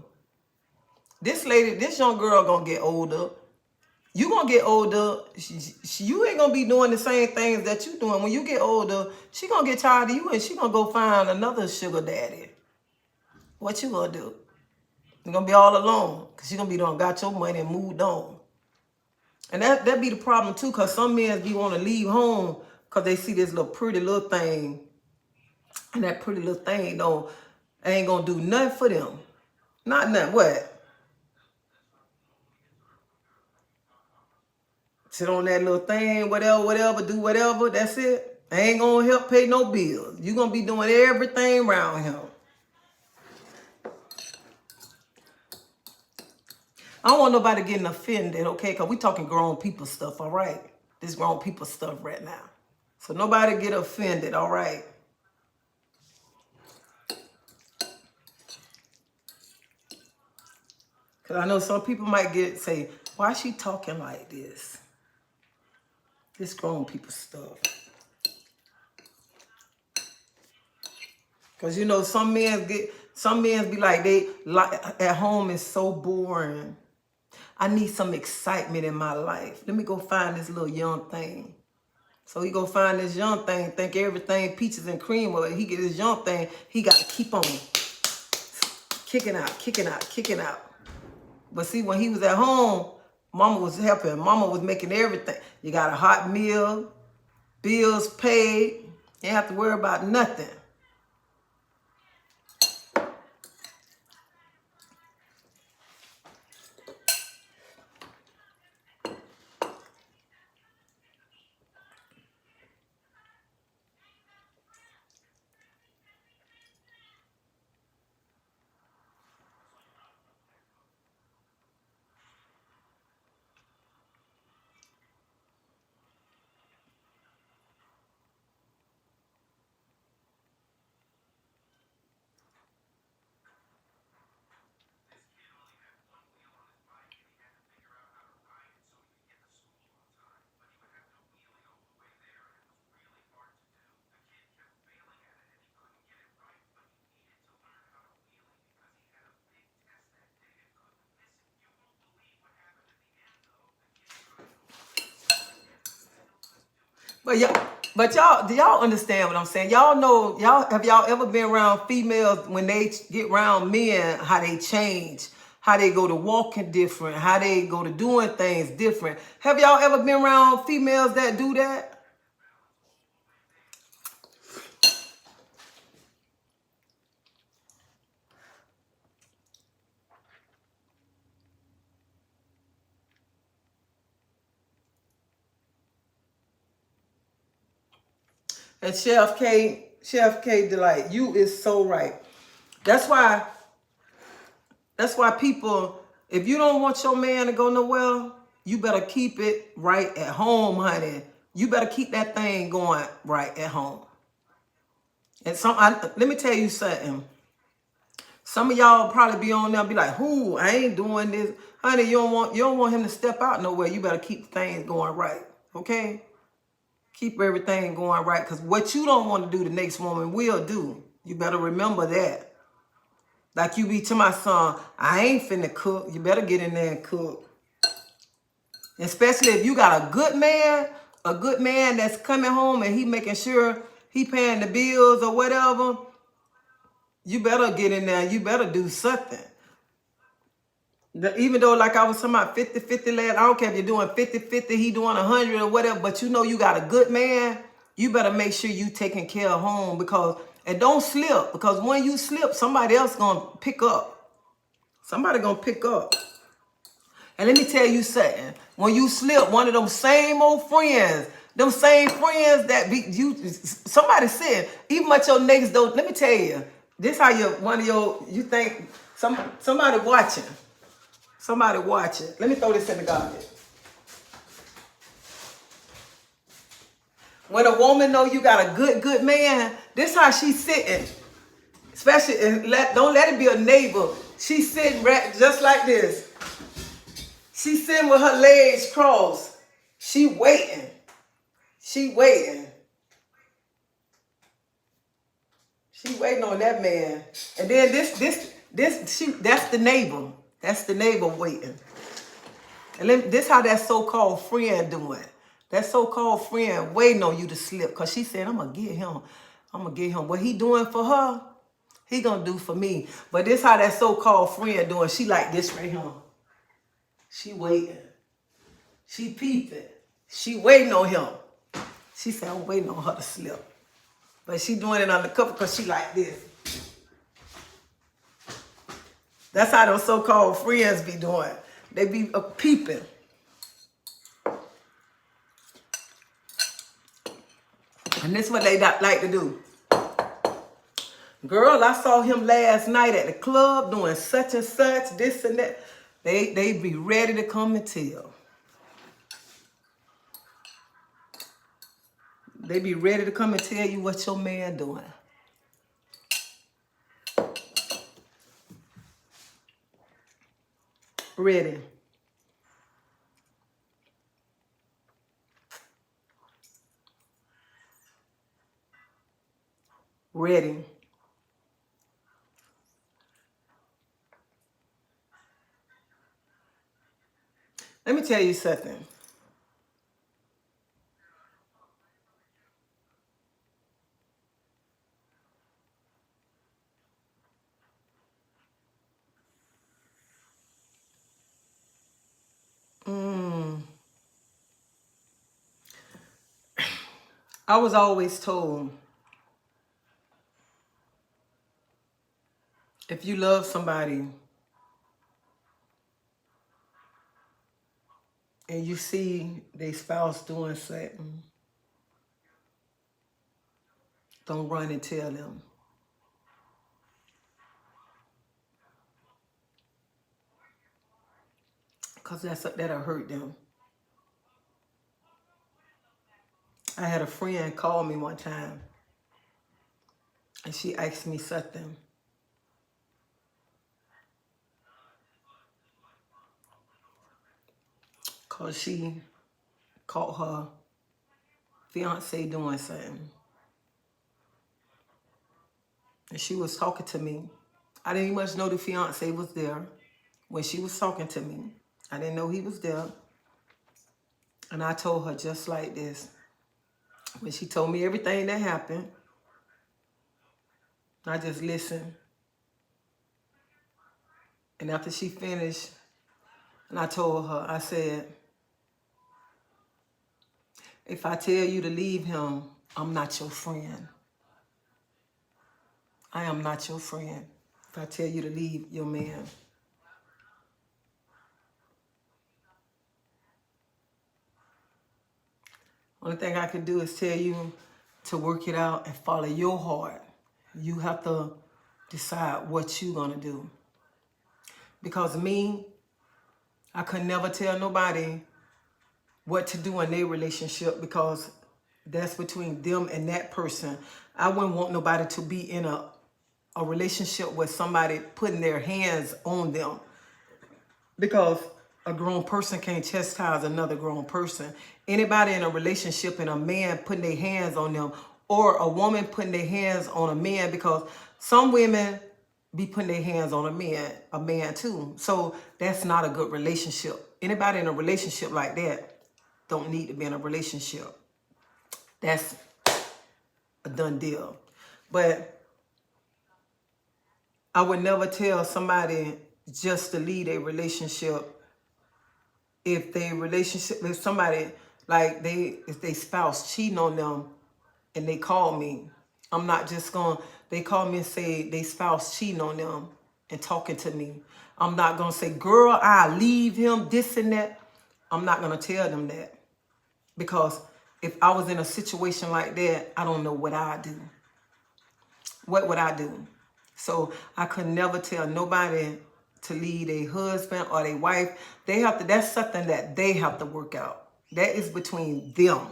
A: this young girl gonna get older. You gonna get older. You ain't gonna be doing the same things that you doing. When you get older, she gonna get tired of you and she gonna go find another sugar daddy. What you gonna do? You're gonna be all alone because she gonna be done got your money and moved on. And that be the problem too, because some men be want to leave home because they see this little pretty little thing, and that pretty little thing ain't gonna do nothing for them. Not nothing. What? Sit on that little thing, whatever, do whatever, that's it. Ain't gonna help pay no bills. You gonna be doing everything around him. I don't want nobody getting offended, okay? Because we talking grown people stuff, all right? This grown people stuff right now. So nobody get offended, all right? Because I know some people might say, why is she talking like this? This grown people stuff. Because you know, some men be like, at home is so boring. I need some excitement in my life. Let me go find this little young thing. So he go find this young thing, think everything peaches and cream. Well, he get this young thing, he got to keep on kicking out. But see, when he was at home, mama was helping. Mama was making everything. You got a hot meal, bills paid. You ain't have to worry about nothing. But y'all, do y'all understand what I'm saying? Y'all know, have y'all ever been around females when they get around men, how they change, how they go to walking different, how they go to doing things different? Have y'all ever been around females that do that? And Chef K, Chef K Delight, you is so right. That's why people, if you don't want your man to go nowhere, you better keep it right at home, honey. You better keep that thing going right at home. And let me tell you something. Some of y'all probably be on there and be like, "Who? I ain't doing this, honey." You don't want him to step out nowhere. You better keep things going right, okay? Keep everything going right, because what you don't want to do, the next woman will do. You better remember that. Like you be to my son, I ain't finna cook. You better get in there and cook. Especially if you got a good man that's coming home and he making sure he paying the bills or whatever. You better get in there. You better do something. Even though, like I was talking about 50-50 last, I don't care if you're doing 50-50, he doing 100 or whatever, but you know you got a good man, you better make sure you taking care of home, and don't slip, because when you slip, somebody else gonna pick up. Somebody gonna pick up. And let me tell you something. When you slip, one of them same old friends, that be you, somebody said, even much your niggas don't, let me tell you, this how you think somebody watching. Somebody watching. Let me throw this in the garbage. When a woman know you got a good man, this how she's sitting. Especially, don't let it be a neighbor. She's sitting right just like this. She's sitting with her legs crossed. She waiting. She waiting. She waiting on that man. And then that's the neighbor. That's the neighbor waiting. And this how that so-called friend doing. That so-called friend waiting on you to slip. Because she said, I'm going to get him. I'm going to get him. What he doing for her, he going to do for me. But this how that so-called friend doing. She like this right here. She waiting. She peeping. She waiting on him. She said, I'm waiting on her to slip. But she doing it undercover because she like this. That's how those so-called friends be doing. They be peeping. And this is what they like to do. Girl, I saw him last night at the club doing such and such, this and that. They be ready to come and tell. They be ready to come and tell you what your man doing. Ready. Ready. Let me tell you something. I was always told, if you love somebody and you see their spouse doing something, don't run and tell them. Because that'll hurt them. I had a friend call me one time and she asked me something. Because she caught her fiance doing something. And she was talking to me. I didn't much know the fiance was there when she was talking to me. I didn't know he was there. And I told her just like this. When she told me everything that happened, I just listened. And after she finished, and I told her, I said, if I tell you to leave him, I'm not your friend. I am not your friend if I tell you to leave your man. Only thing I can do is tell you to work it out and follow your heart. You have to decide what you're going to do. Because me, I could never tell nobody what to do in their relationship, because that's between them and that person. I wouldn't want nobody to be in a relationship with somebody putting their hands on them, because a grown person can't chastise another grown person. Anybody in a relationship and a man putting their hands on them, or a woman putting their hands on a man, because some women be putting their hands on a man too. So that's not a good relationship. Anybody in a relationship like that don't need to be in a relationship. That's a done deal. But I would never tell somebody just to leave a relationship if they relationship with somebody, like if they spouse cheating on them and they call me. I'm not just going, they call me and say they spouse cheating on them and talking to me. I'm not going to say, girl, I leave him, this and that. I'm not going to tell them that, because if I was in a situation like that, I don't know what I'd do. What would I do? So I could never tell nobody to leave their husband or their wife. They have to, that's something that they have to work out. That is between them.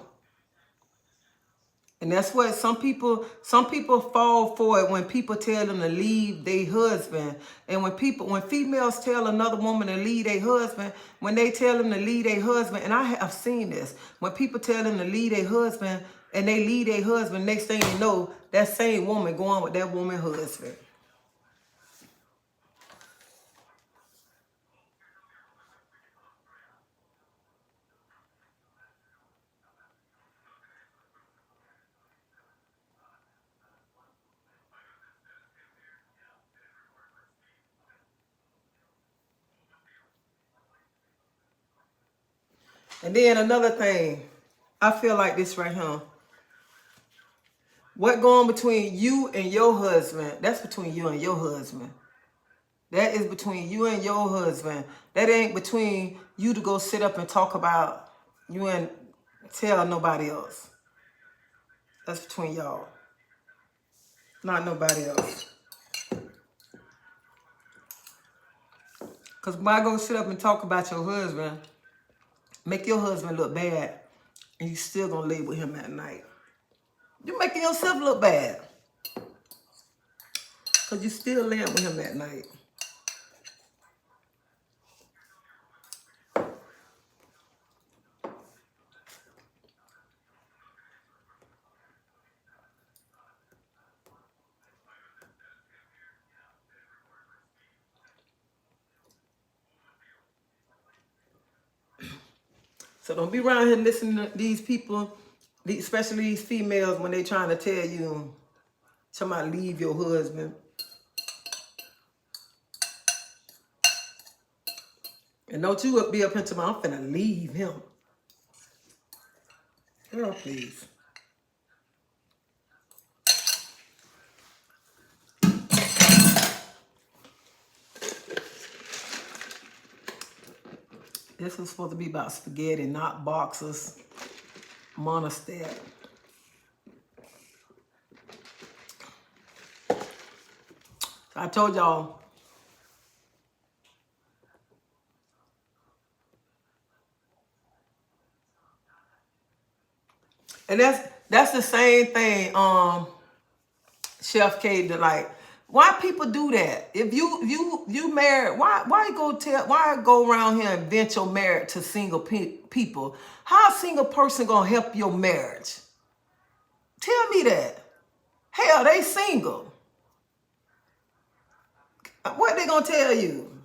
A: And that's what some people fall for it when people tell them to leave their husband. And when females tell another woman to leave their husband, when they tell them to leave their husband, and I have seen this, when people tell them to leave their husband and they leave their husband, next thing you know, that same woman going with that woman's husband. And then another thing, I feel like this right here. What going between you and your husband, that's between you and your husband. That is between you and your husband. That ain't between you to go sit up and talk about you and tell nobody else. That's between y'all. Not nobody else. Because why go sit up and talk about your husband, make your husband look bad, and you still gonna lay with him at night? You're making yourself look bad. Because you still laying with him at night. So don't be around here listening to these people, especially these females, when they trying to tell you, somebody leave your husband. And don't you be up into my, I'm finna leave him. Girl, please. This was supposed to be about spaghetti, not boxers, monostat. I told y'all, and that's the same thing, Chef K, that like, why people do that? If you married, why go around here and vent your marriage to single people? How a single person gonna help your marriage? Tell me that. Hell, they single. What they gonna tell you?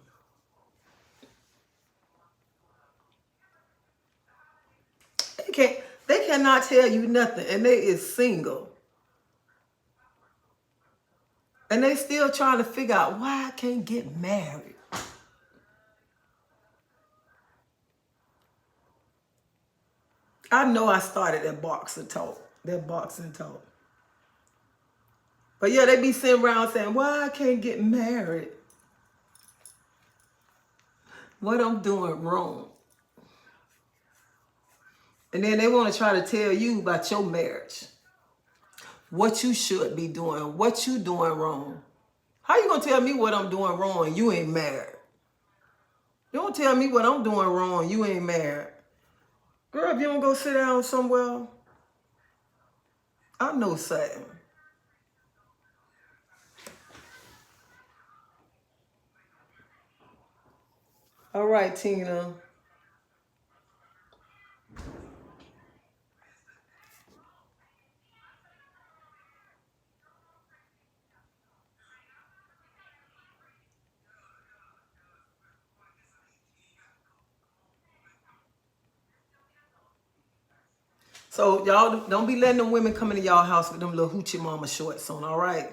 A: They cannot tell you nothing, and they is single. And they still trying to figure out why I can't get married. I know I started that boxing talk. But yeah, they be sitting around saying, why I can't get married? What I'm doing wrong? And then they want to try to tell you about your marriage. what you should be doing, what you doing wrong. How you gonna tell me what I'm doing wrong and you ain't married? You don't tell me what I'm doing wrong, you ain't married. Girl, if you don't go sit down somewhere, I know something. All right, Tina. So y'all don't be letting them women come into y'all house with them little hoochie mama shorts on, all right?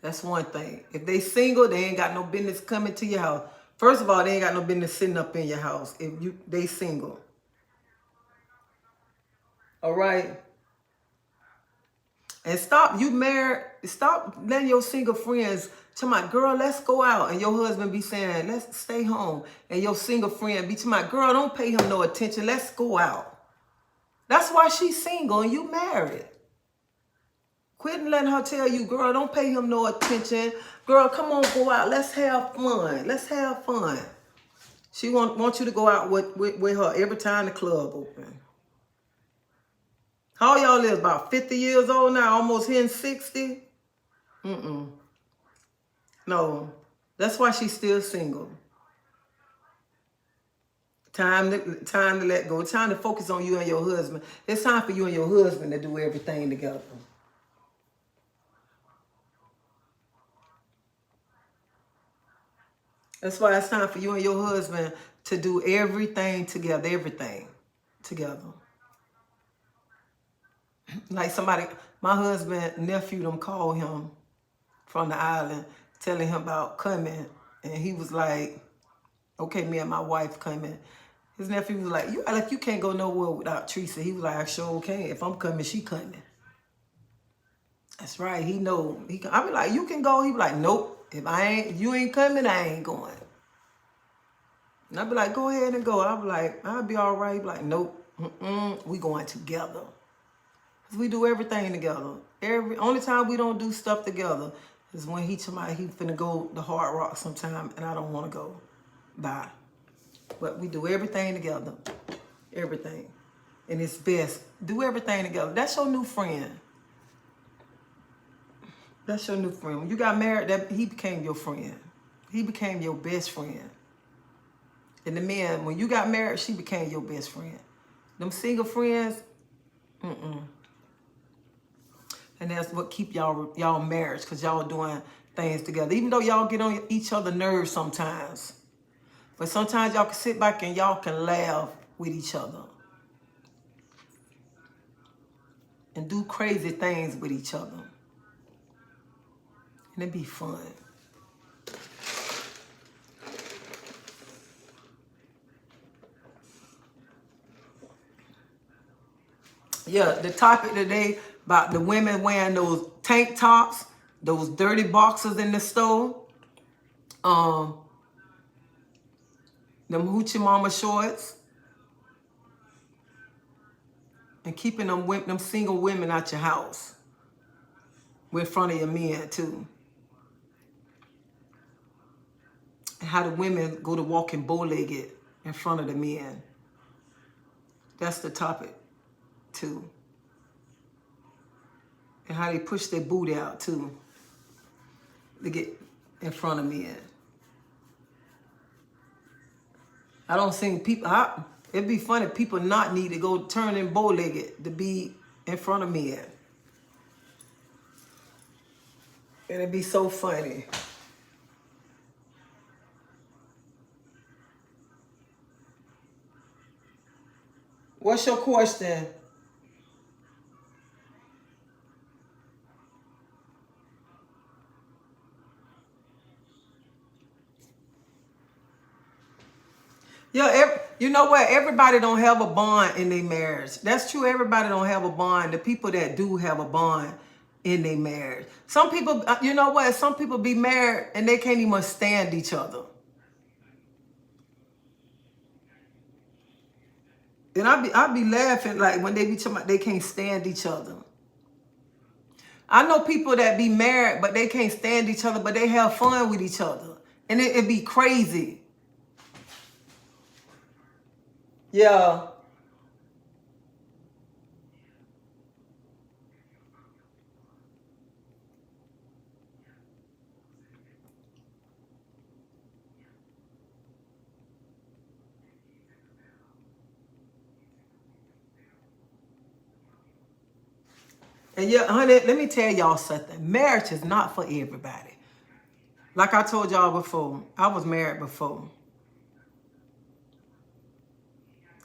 A: That's one thing. If they single, they ain't got no business coming to your house. First of all, they ain't got no business sitting up in your house if they single. All right? And stop, you married, stop letting your single friends tell my girl, let's go out. And your husband be saying, let's stay home. And your single friend be to my girl, don't pay him no attention. Let's go out. That's why she's single and you married. Quit letting her tell you, girl, don't pay him no attention. Girl, come on, go out. Let's have fun. Let's have fun. She want you to go out with her every time the club open. How y'all live? About 50 years old now, almost hitting 60? No, that's why she's still single. Time to let go. Time to focus on you and your husband. It's time for you and your husband to do everything together. That's why it's time for you and your husband to do everything together. Everything together. Like somebody, my husband, nephew, them called him from the island, telling him about coming. And he was like, okay, me and my wife coming. His nephew was like, you act like you can't go nowhere without Teresa. He was like, I sure can. If I'm coming, she coming. That's right. He know. I be like, you can go. He be like, nope. If you ain't coming, I ain't going. And I be like, go ahead and go. I be like, I'll be all right. He be like, nope. We going together. Cause we do everything together. Only time we don't do stuff together is when he finna go to Hard Rock sometime and I don't want to go. Bye. But we do everything together. Everything. And it's best. Do everything together. That's your new friend. That's your new friend. When you got married, he became your friend. He became your best friend. And the man, when you got married, she became your best friend. Them single friends, And that's what keep y'all marriage, because y'all doing things together. Even though y'all get on each other's nerves sometimes. But sometimes y'all can sit back and y'all can laugh with each other. And do crazy things with each other. And it be fun. Yeah, the topic today about the women wearing those tank tops, those dirty boxers in the store, them hoochie mama shorts, and keeping them single women out your house in front of your men too. And how the women go to walking bow-legged in front of the men. That's the topic too. And how they push their booty out too to get in front of men. I don't see people, it'd be funny if people not need to go turning bow-legged to be in front of men. It'd be so funny. What's your question? Yeah, you know what? Everybody don't have a bond in their marriage. That's true. Everybody don't have a bond. The people that do have a bond in their marriage. Some people, you know what? Some people be married and they can't even stand each other. And I be laughing like when they be talking about they can't stand each other. I know people that be married, but they can't stand each other, but they have fun with each other. And it be crazy. Yeah. And yeah, honey, let me tell y'all something. Marriage is not for everybody. Like I told y'all before, I was married before.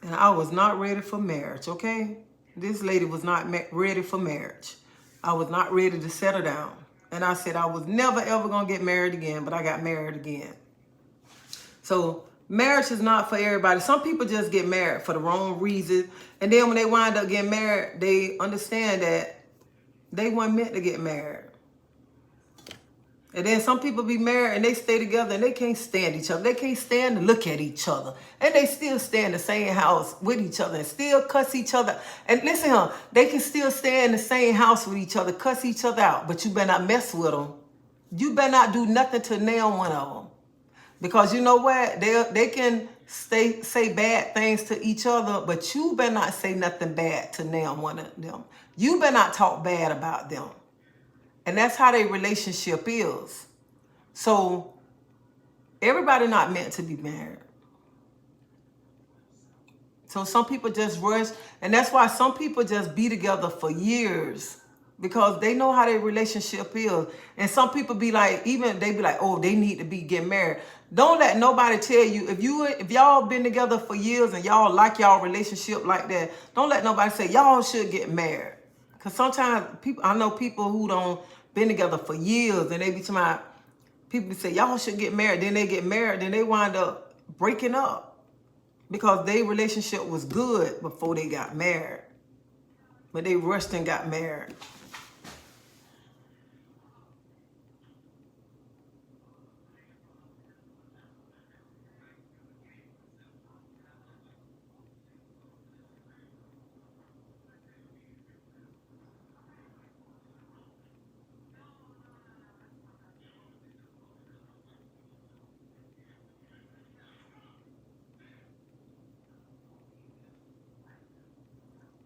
A: And I was not ready for marriage, okay? This lady was not ready for marriage. I was not ready to settle down. And I said I was never ever going to get married again, but I got married again. So marriage is not for everybody. Some people just get married for the wrong reason. And then when they wind up getting married, they understand that they weren't meant to get married. And then some people be married and they stay together and they can't stand each other. They can't stand to look at each other. And they still stay in the same house with each other and still cuss each other. And listen, huh, they can still stay in the same house with each other, cuss each other out. But you better not mess with them. You better not do nothing to nail one of them. Because you know what? They can say bad things to each other, but you better not say nothing bad to nail one of them. You better not talk bad about them. And that's how their relationship is. So everybody not meant to be married. So some people just rush. And that's why some people just be together for years. Because they know how their relationship is. And some people be like, even they be like, oh, they need to be getting married. Don't let nobody tell you, if y'all been together for years and y'all like y'all relationship like that, don't let nobody say y'all should get married. Because sometimes I know people who don't been together for years and they be talking about, people say y'all should get married. Then they get married, then they wind up breaking up. Because their relationship was good before they got married. But they rushed and got married.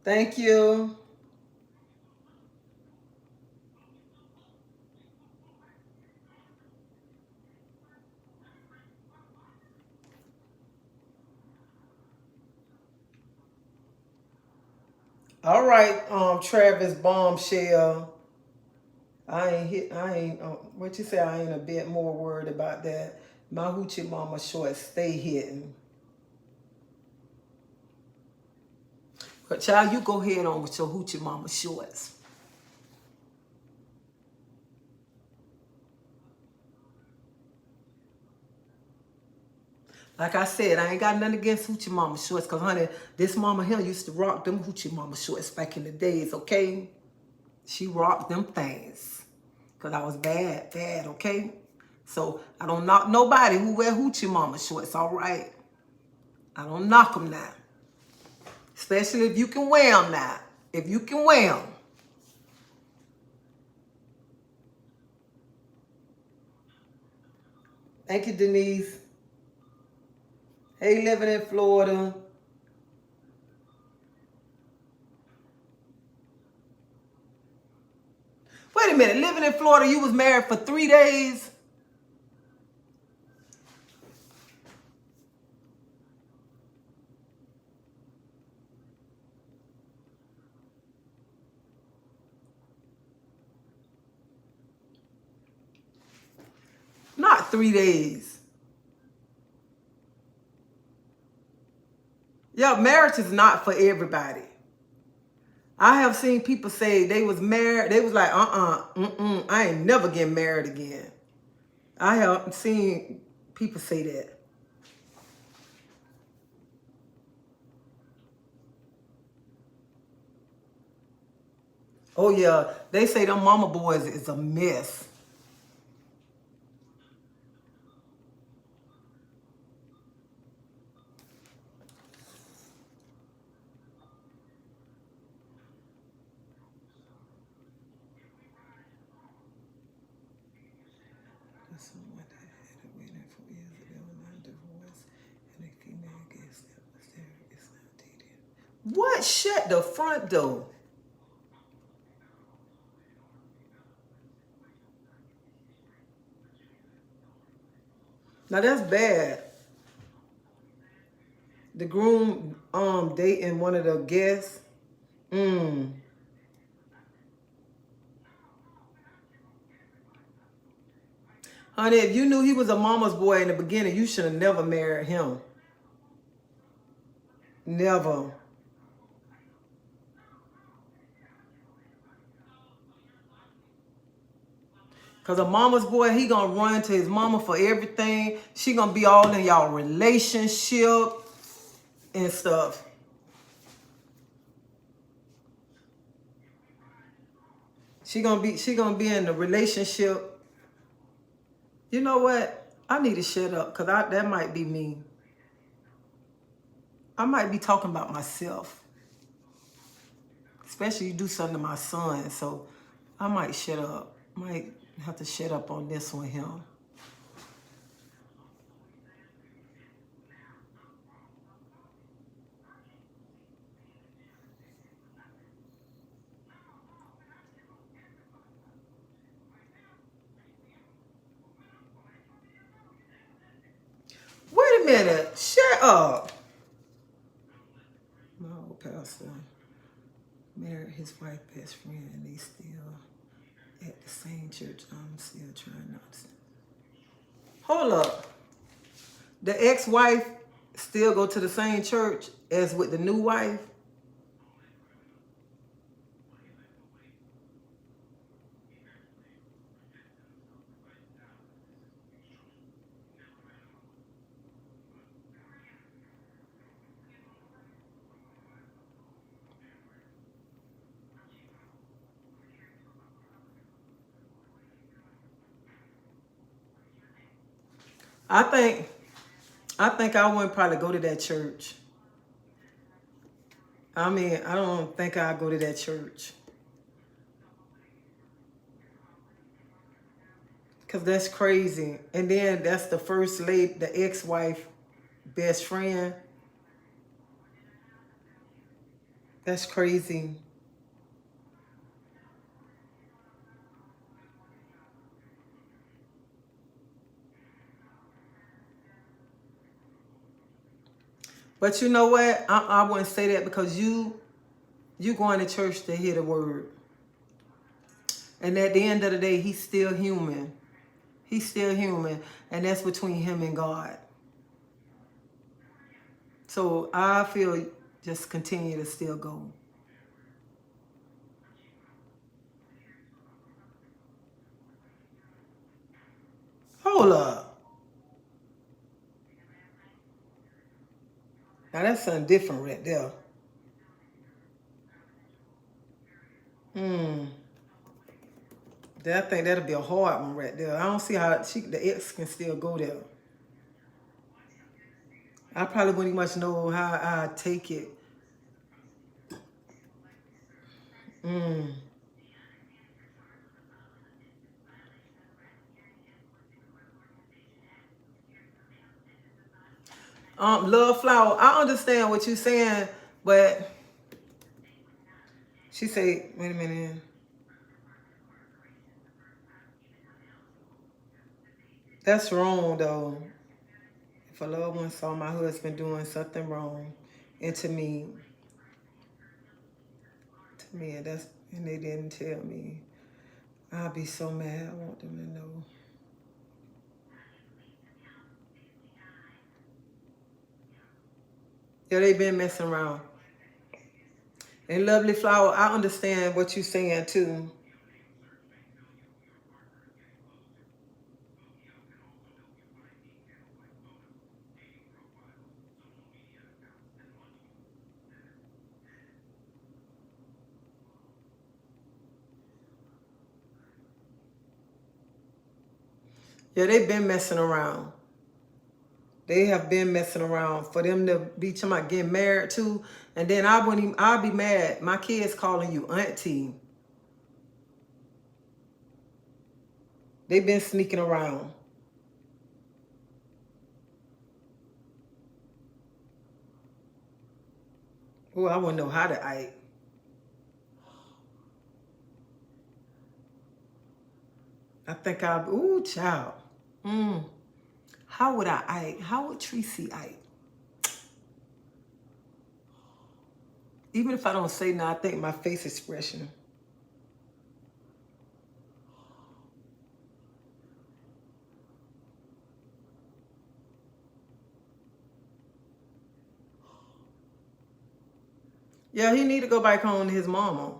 A: Thank you. All right, Travis Bombshell. What you say? I ain't a bit more worried about that. My hoochie mama shorts stay hitting. But child, you go ahead on with your hoochie mama shorts. Like I said, I ain't got nothing against hoochie mama shorts, because honey, this mama here used to rock them hoochie mama shorts back in the days, okay? She rocked them things. Because I was bad, okay? So I don't knock nobody who wear hoochie mama shorts, all right? I don't knock them now. Especially if you can wear them now. If you can wear them. Thank you, Denise. Hey, living in Florida. Wait a minute. Living in Florida, you was married for 3 days? Not 3 days. Yeah, marriage is not for everybody. I have seen people say they was married. They was like, I ain't never getting married again. I have seen people say that. Oh yeah, they say them mama boys is a mess. What shut the front door? Now that's bad. The groom dating one of the guests. Honey, if you knew he was a mama's boy in the beginning, you should have never married him. Never. Cause a mama's boy, he gonna run to his mama for everything. She gonna be all in y'all relationship and stuff. She gonna be in the relationship. You know what? I need to shut up because that might be me. I might be talking about myself. Especially you do something to my son, so I might shut up. Might have to shut up on this one here. Wait a minute. Shut up. My old pastor married his wife's best friend and they still at the same church. I'm still trying not to. Hold up. The ex-wife still go to the same church as with the new wife? I think I wouldn't probably go to that church. I mean, I don't think I'd go to that church. Because that's crazy. And then that's the first lady, the ex-wife, best friend. That's crazy. But you know what? I wouldn't say that because you going to church to hear the word. And at the end of the day, he's still human. He's still human. And that's between him and God. So I feel just continue to still go. Hold up. Now that's something different right there. I think that'll be a hard one right there. I don't see how the ex can still go there. I probably wouldn't much know how I take it. Love Flower, I understand what you're saying, but she say, wait a minute. That's wrong though. If a loved one saw my husband doing something wrong, and and they didn't tell me, I'll be so mad. I want them to know. Yeah, they been messing around. And Lovely Flower, I understand what you're saying too. Yeah, they've been messing around. They have been messing around for them to be talking about getting married too. And then I'll be mad. My kids calling you auntie. They've been sneaking around. Oh, I wouldn't know how to Ike. I think ooh, child. How would I Ike? How would Tracy Ike? Even if I don't say no, I think my face expression. Yeah, he need to go back home to his mama.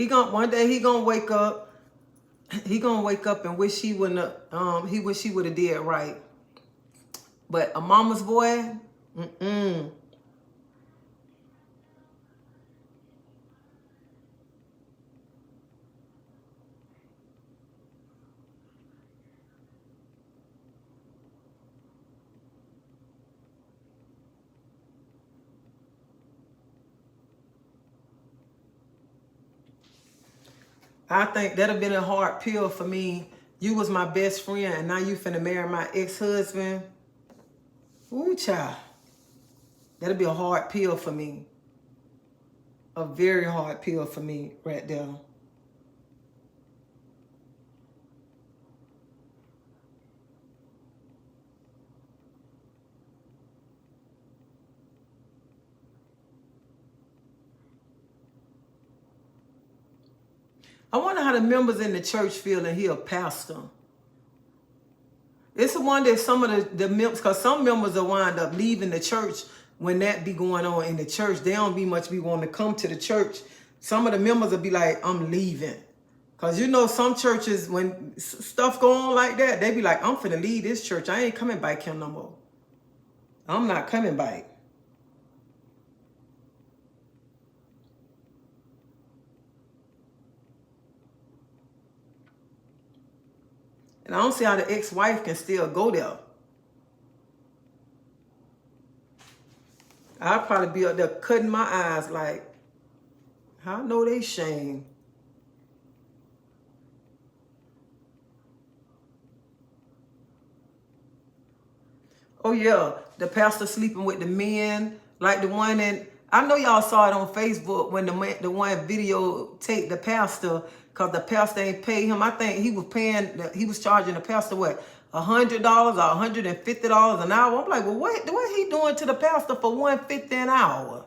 A: One day he gonna wake up. He gonna wake up and wish he wouldn't have, he wish he would have did right. But a mama's boy, I think that'd have been a hard pill for me. You was my best friend and now you finna marry my ex-husband. Ooh, child. That'd be a hard pill for me. A very hard pill for me right there. I wonder how the members in the church feel and he a pastor. It's a wonder if some of the members, because some members will wind up leaving the church when that be going on in the church. They don't be wanting to come to the church. Some of the members will be like, I'm leaving. Because you know some churches, when stuff go on like that, they be like, I'm finna leave this church. I ain't coming back here no more. I'm not coming back. And I don't see how the ex-wife can still go there. I'd probably be up there cutting my eyes like, I know they shame. Oh yeah, the pastor sleeping with the men, like the one in, I know y'all saw it on Facebook when the one video take the pastor, cause the pastor ain't paid him. I think he was charging the pastor what, $100 or $150 an hour. I'm like, well, what he doing to the pastor for $150 an hour?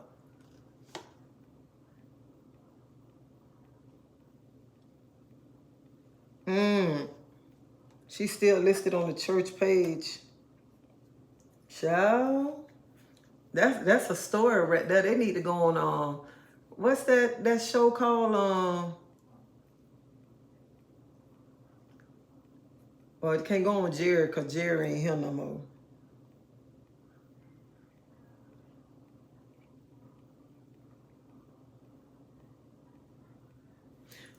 A: She's still listed on the church page. Child, that's a story right there. They need to go on what's that show called or it can't go on Jerry because Jerry ain't here no more.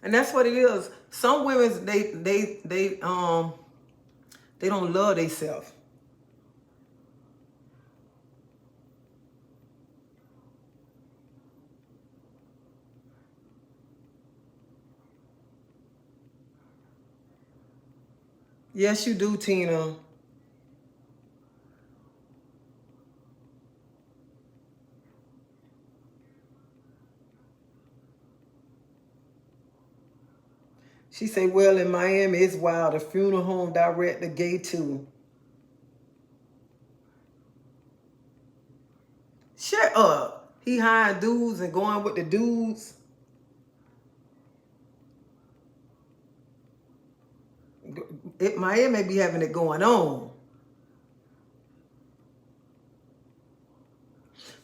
A: And that's what it is. Some women they don't love themselves. Yes, you do, Tina. She say, well, in Miami, it's wild. The funeral home director gay too. Shut up. He hiring dudes and going with the dudes. Miami be having it going on.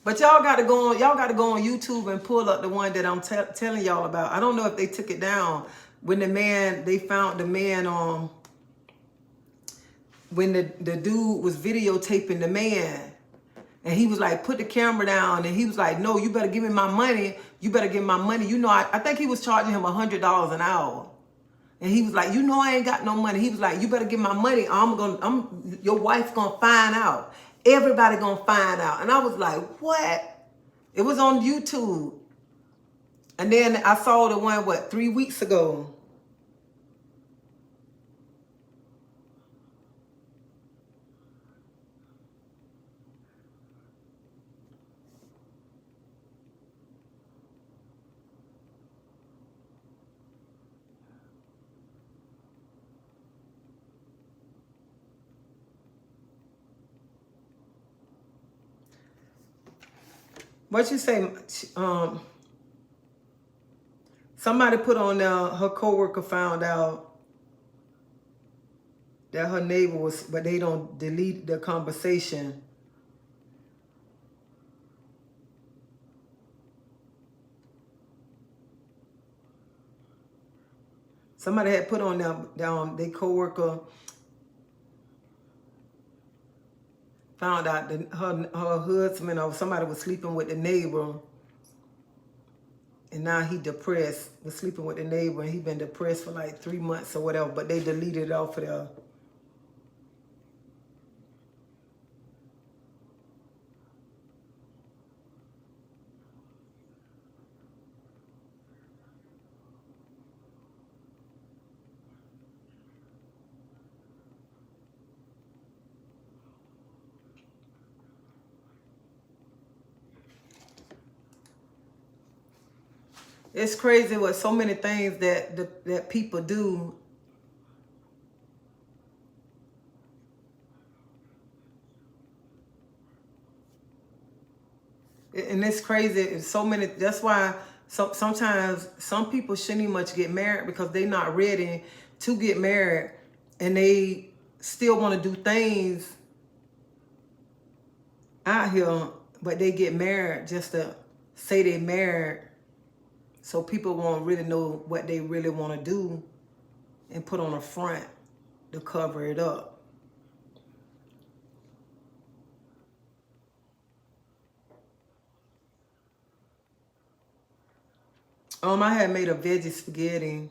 A: But y'all got to go on YouTube and pull up the one that I'm telling y'all about. I don't know if they took it down, when they found the man when the dude was videotaping the man, and he was like, put the camera down, and he was like, no, you better give me my money. You better give me my money. You know, I think he was charging him $100 an hour. And he was like, you know, I ain't got no money. He was like, you better give my money. Your wife's gonna find out. Everybody gonna find out. And I was like, what? It was on YouTube. And then I saw the one, 3 weeks ago. What you say? Somebody put on there, her coworker found out that her neighbor was, but they don't delete the conversation. Somebody had put on their coworker found out that her husband or somebody was sleeping with the neighbor, and now he depressed, was sleeping with the neighbor, and he been depressed for like 3 months or whatever, but they deleted it off of there. It's crazy what so many things that people do. And it's crazy. It's so many. That's why sometimes some people shouldn't even much get married, because they're not ready to get married, and they still want to do things out here, but they get married just to say they married, so people won't really know what they really want to do and put on a front to cover it up. I had made a veggie spaghetti.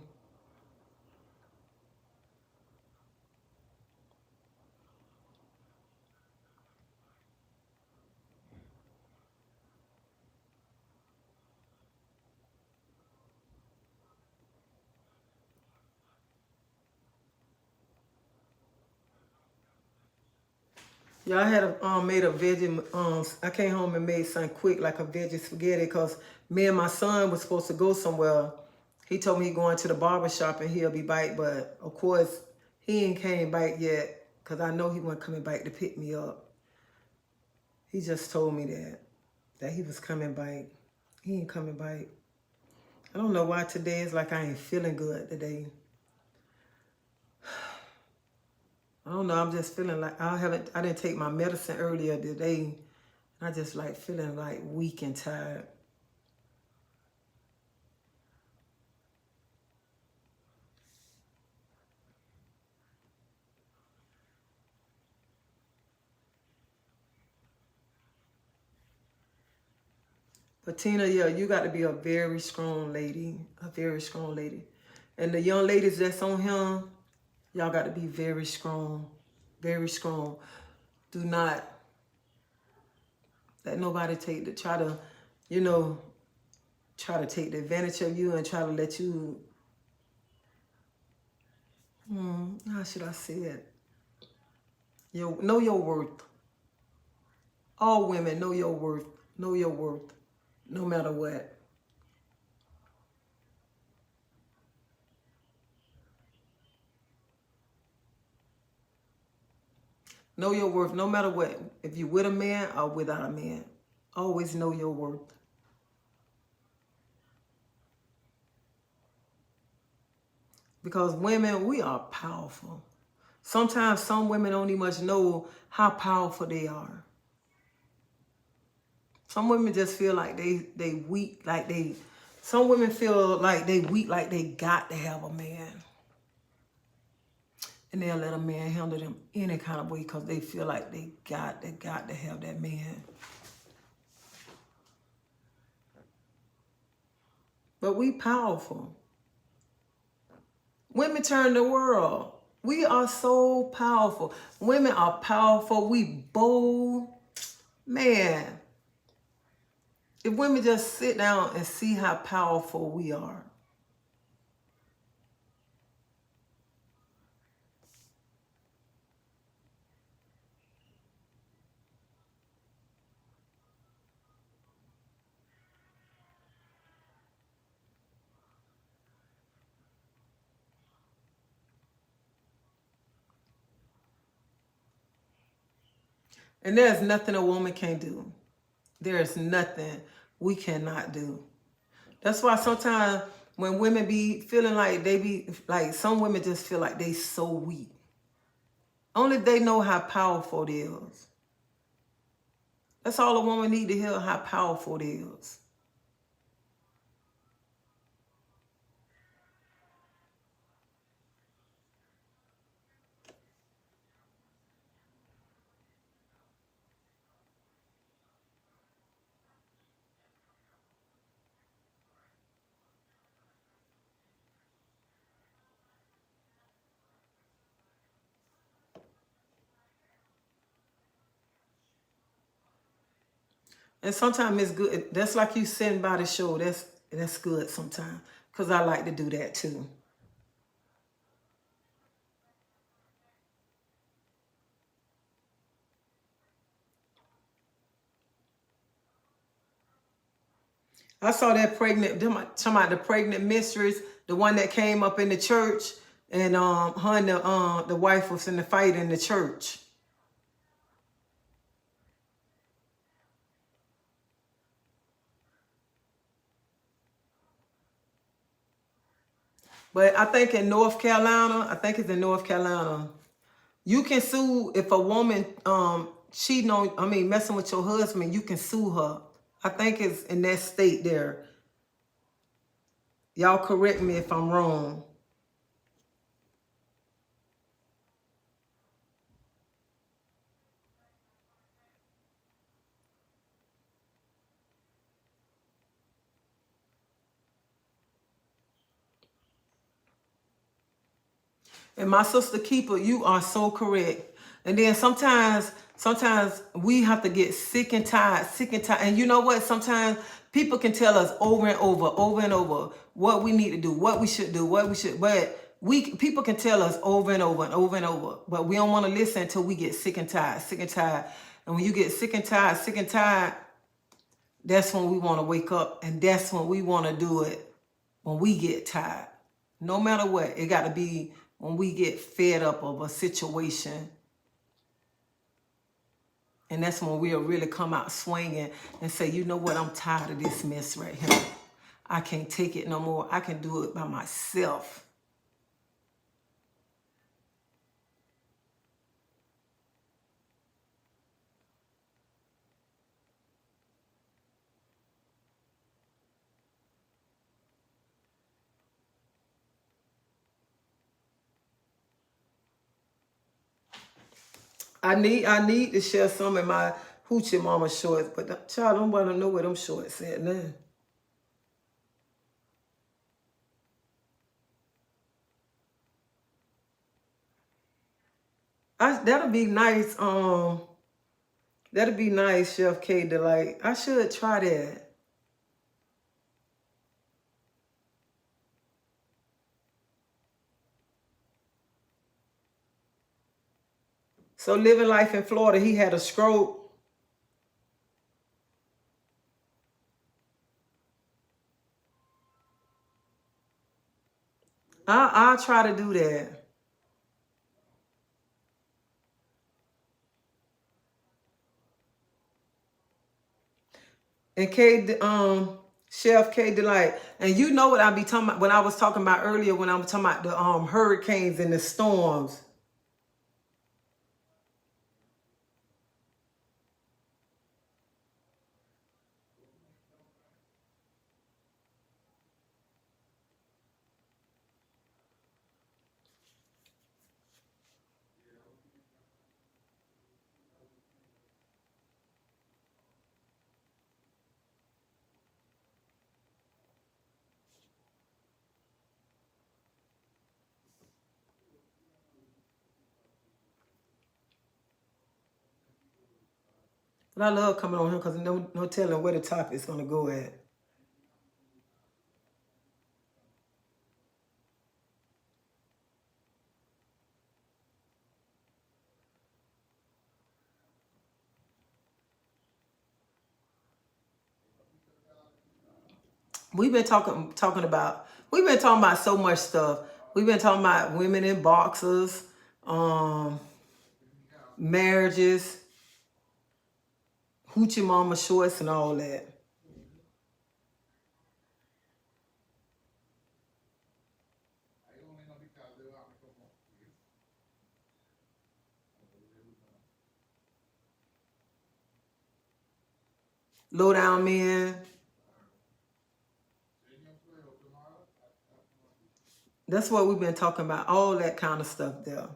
A: Yeah, I had made a veggie. I came home and made something quick, like a veggie spaghetti, because me and my son was supposed to go somewhere. He told me he going to the barber shop and he'll be back, but of course he ain't came back yet, because I know he wasn't coming back to pick me up. He just told me that he was coming back. He ain't coming back. I don't know why today is like I ain't feeling good today. I don't know, I'm just feeling like I didn't take my medicine earlier today. I just like feeling like weak and tired. But Tina, yeah, you got to be a very strong lady, a very strong lady. And the young ladies that's on him, y'all got to be very strong, very strong. Do not let nobody try to take the advantage of you and try to let you, how should I say it? Know your worth. All women know your worth. Know your worth, no matter what. Know your worth, no matter what. If you're with a man or without a man, always know your worth. Because women, we are powerful. Sometimes some women don't even much know how powerful they are. Some women just feel like they weak, like they Some women feel like they weak, like they got to have a man. And they'll let a man handle them any kind of way because they feel like they got to have that man. But we powerful. Women turn the world. We are so powerful. Women are powerful. We bold. Man, if women just sit down and see how powerful we are. And there's nothing a woman can't do. There's nothing we cannot do. That's why sometimes when women be feeling like they be, like some women just feel like they so weak. Only they know how powerful it is. That's all a woman need to hear, how powerful it is. And sometimes it's good. That's like you sitting by the show. That's good sometimes. Because I like to do that too. I saw that pregnant, talking about the pregnant mistress, the one that came up in the church, and her and the wife was in the fight in the church. But I think in North Carolina, I think it's in North Carolina, you can sue if a woman cheating on, I mean, messing with your husband, you can sue her. I think it's in that state there. Y'all correct me if I'm wrong. And my sister Keeper, you are so correct. And then sometimes we have to get sick and tired. And you know what? Sometimes people can tell us over and over what we need to do, what we should do, but people can tell us over and over, but we don't want to listen until we get sick and tired. And when you get sick and tired, that's when we want to wake up, and that's when we want to do it when we get tired. No matter what, it got to be when we get fed up of a situation. And that's when we'll really come out swinging and say, you know what, I'm tired of this mess right here. I can't take it no more. I can do it by myself. I need to share some of my hoochie mama shorts, but the child don't want to know where them shorts at now. That'll be nice. That'll be nice, Chef K. Delight. I should try that. So living life in Florida, he had a stroke. I'll try to do that. And Chef K Delight. And you know what I be talking about when I was talking about earlier when I was talking about the hurricanes and the storms. But I love coming on here because no telling where the topic is going to go at. We've been talking about so much stuff. We've been talking about women in boxers, marriages, hoochie mama shorts, and all that. Low down men. That's what we've been talking about. All that kind of stuff there.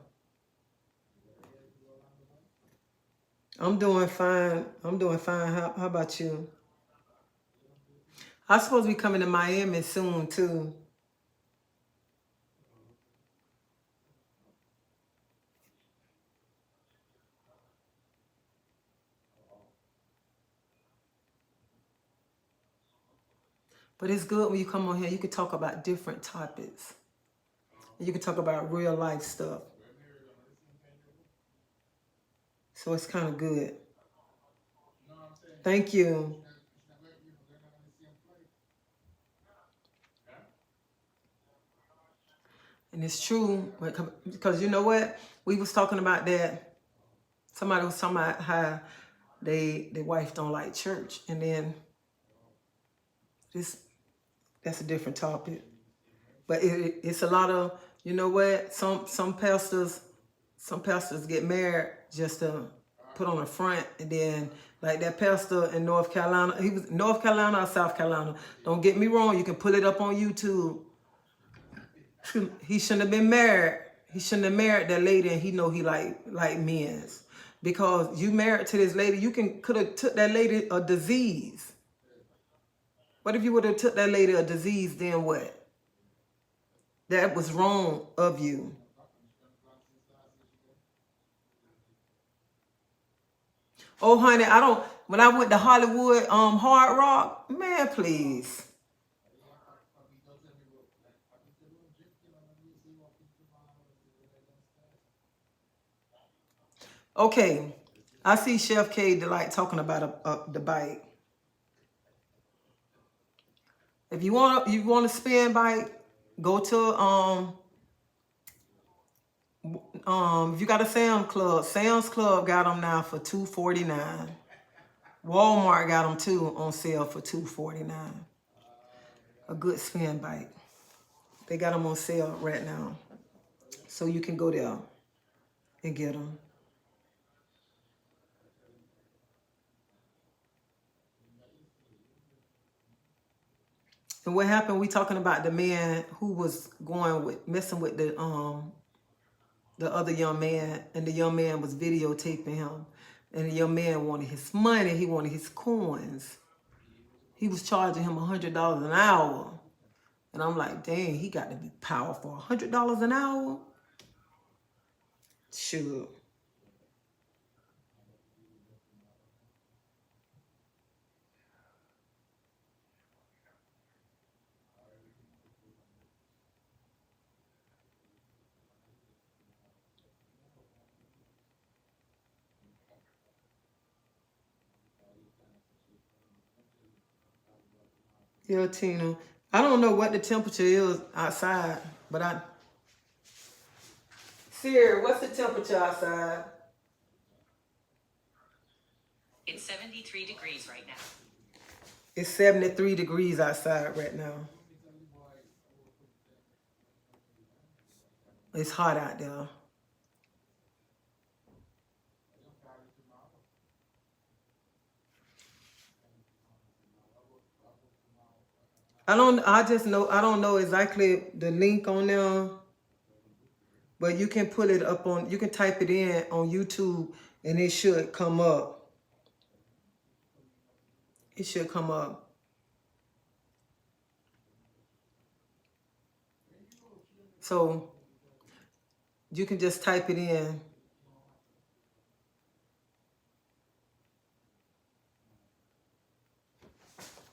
A: I'm doing fine. How about you? I'm supposed to be coming to Miami soon too. But it's good when you come on here, you can talk about different topics. You can talk about real life stuff. So it's kind of good. Thank you. And it's true, because you know what? We was talking about that. Somebody was talking about how their wife don't like church. And then that's a different topic. But it's a lot of, you know what? Some pastors get married just to put on the front, and then like that pastor in North Carolina, he was North Carolina or South Carolina. Don't get me wrong, you can pull it up on YouTube. He shouldn't have been married. He shouldn't have married that lady, and he know he like men's. Because you married to this lady, you could have took that lady a disease. What if you would have took that lady a disease, then what? That was wrong of you. Oh, honey, when I went to Hollywood, Hard Rock, man, please. Okay, I see Chef K Delight talking about the bike. If you want to spin bike, go to if you got a Sam's Club got them now for $249. Walmart got them too on sale for $249. A good spin bike. They got them on sale right now, so you can go there and get them. And what happened? We talking about the man who was messing with the other young man, and the young man was videotaping him, and the young man wanted his money. He wanted his coins. He was charging him $100 an hour, and I'm like, dang, he got to be powerful. $100 an hour? Sure. Yeah, Tina. I don't know what the temperature is outside, but Siri, what's the temperature outside?
C: It's 73 degrees right now.
A: It's 73 degrees outside right now. It's hot out there. I don't know exactly the link on there, but you can pull it up you can type it in on YouTube and it should come up. It should come up. So you can just type it in.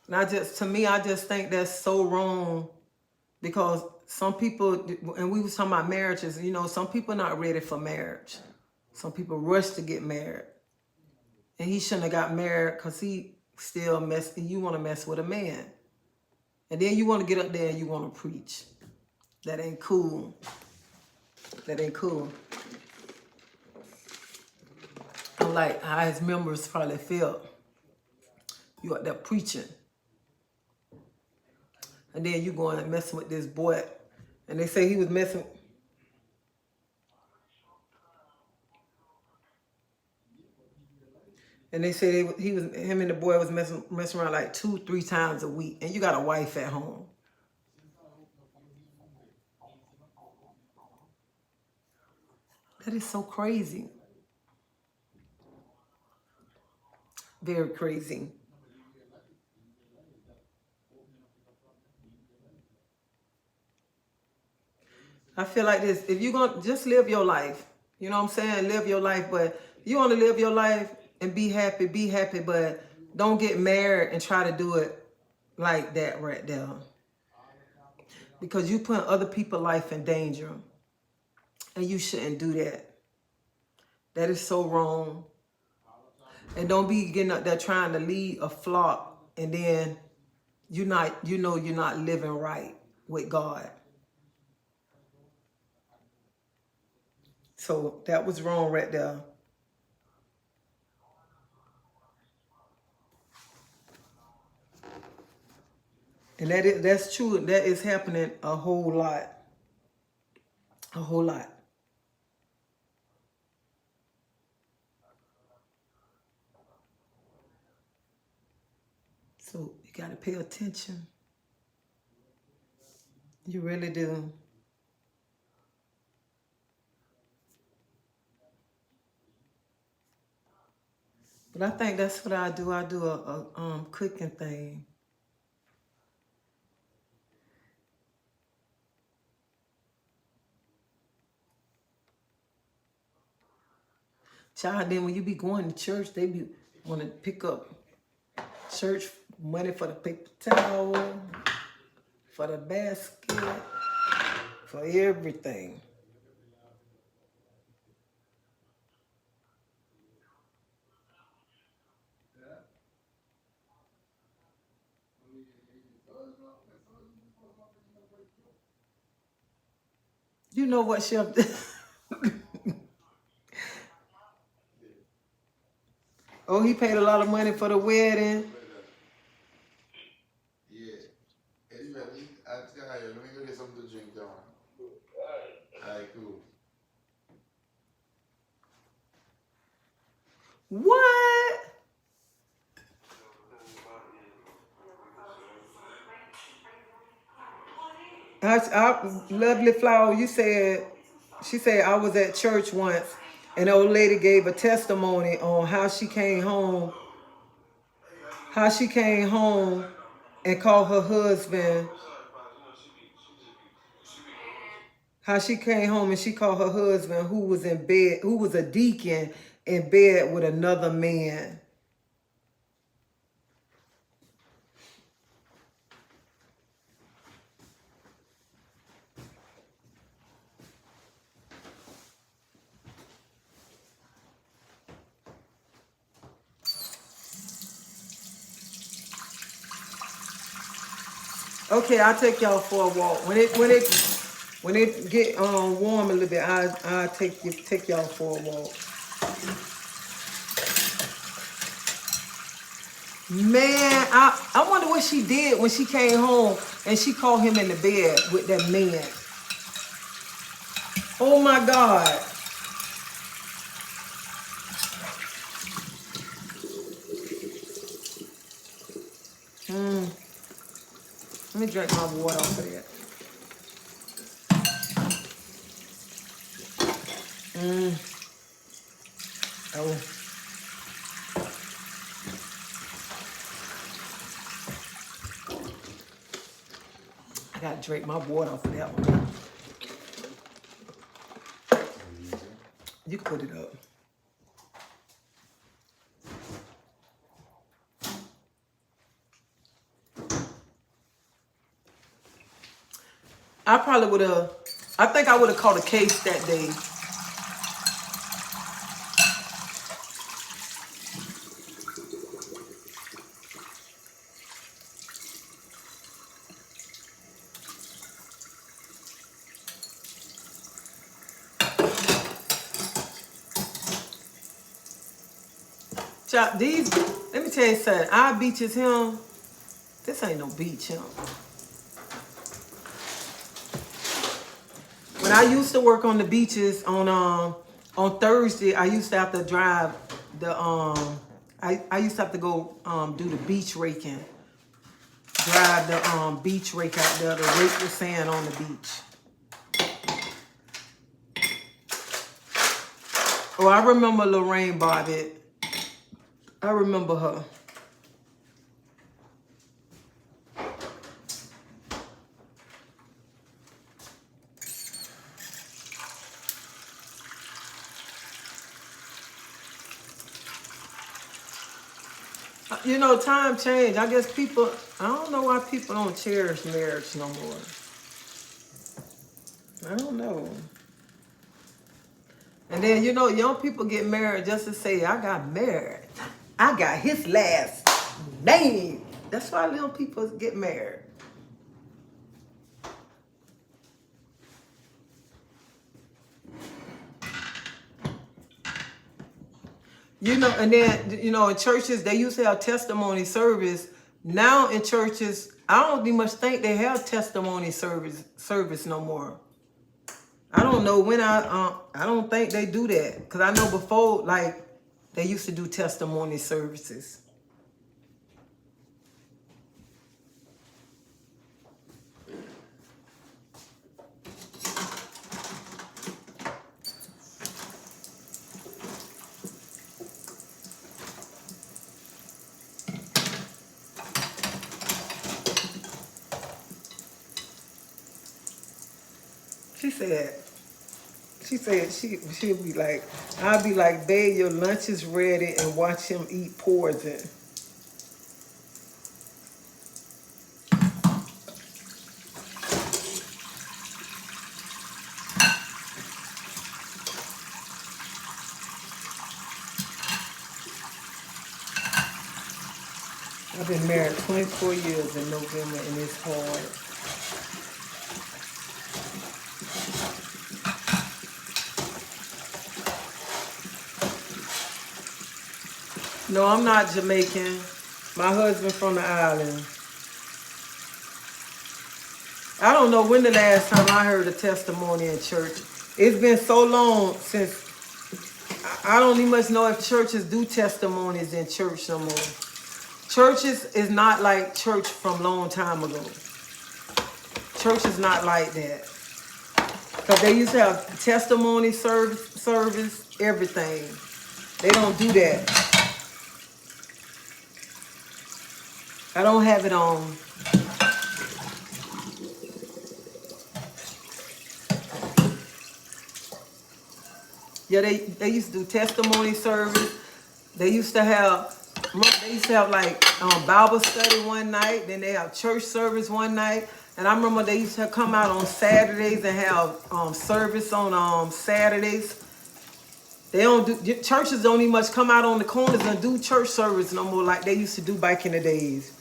A: And to me, I just think that's so wrong because some people, and we was talking about marriages, you know, some people not ready for marriage. Some people rush to get married. And he shouldn't have got married because he still you want to mess with a man. And then you want to get up there and you want to preach. That ain't cool. That ain't cool. I'm like how his members probably felt. You out there preaching. And then you going and messing with this boy. And they say he was messing. And they say him and the boy was messing around like 2-3 times a week. And you got a wife at home. That is so crazy. Very crazy. I feel like this, if you're going to just live your life, you know what I'm saying? Live your life, but you want to live your life and be happy, but don't get married and try to do it like that right there. Because you put other people's life in danger. And you shouldn't do that. That is so wrong. And don't be getting up there trying to lead a flock and then you're not living right with God. So that was wrong right there. And that's true. That is happening a whole lot. A whole lot. So you got to pay attention. You really do. But I think that's what I do. I do a cooking thing. Child, then when you be going to church, they be want to pick up church money for the paper towel, for the basket, for everything. You know what, Chef? Oh, he paid a lot of money for the wedding.
B: Yeah. Anyway, let me go get something to drink, John. Alright, cool.
A: What? Lovely Flower, she said I was at church once and the old lady gave a testimony on how she came home and called her husband. How she came home and she called her husband who was in bed, who was a deacon in bed with another man. Okay, I'll take y'all for a walk. When it get warm a little bit, I'll take y'all for a walk. Man, I wonder what she did when she came home and she called him in the bed with that man. Oh my God. Let me drink my water off of that. Oh. I gotta drink my water off of that one. You can put it up. I probably would have, I think I would have caught a case that day. Chop, these, let me tell you something. Our beaches him, this ain't no beach him. When I used to work on the beaches on Thursday, I used to have to drive the I used to have to go do the beach raking. Drive the beach rake out there to rake the sand on the beach. Oh, I remember Lorraine Bobbitt. I remember her. You know, time changed. I guess people, I don't know why people don't cherish marriage no more. I don't know. And then, you know, young people get married just to say, I got married. I got his last name. That's why young people get married. You know, and then, you know, in churches, they used to have testimony service. Now in churches, I don't even much think they have testimony service no more. I don't know when I don't think they do that. Because I know before, like, they used to do testimony services. She said she'll be like, I'll be like, babe, your lunch is ready, and watch him eat poison. I've been married 24 years in November, and it's hard. No, I'm not Jamaican. My husband from the island. I don't know when the last time I heard a testimony in church. It's been so long since, I don't even much know if churches do testimonies in church no more. Churches is not like church from long time ago. Church is not like that. Because they used to have testimony service, everything. They don't do that. I don't have it on. Yeah, they used to do testimony service. They used to have like Bible study one night. Then they have church service one night. And I remember they used to come out on Saturdays and have service on Saturdays. They don't do, churches don't even much come out on the corners and do church service no more like they used to do back in the days.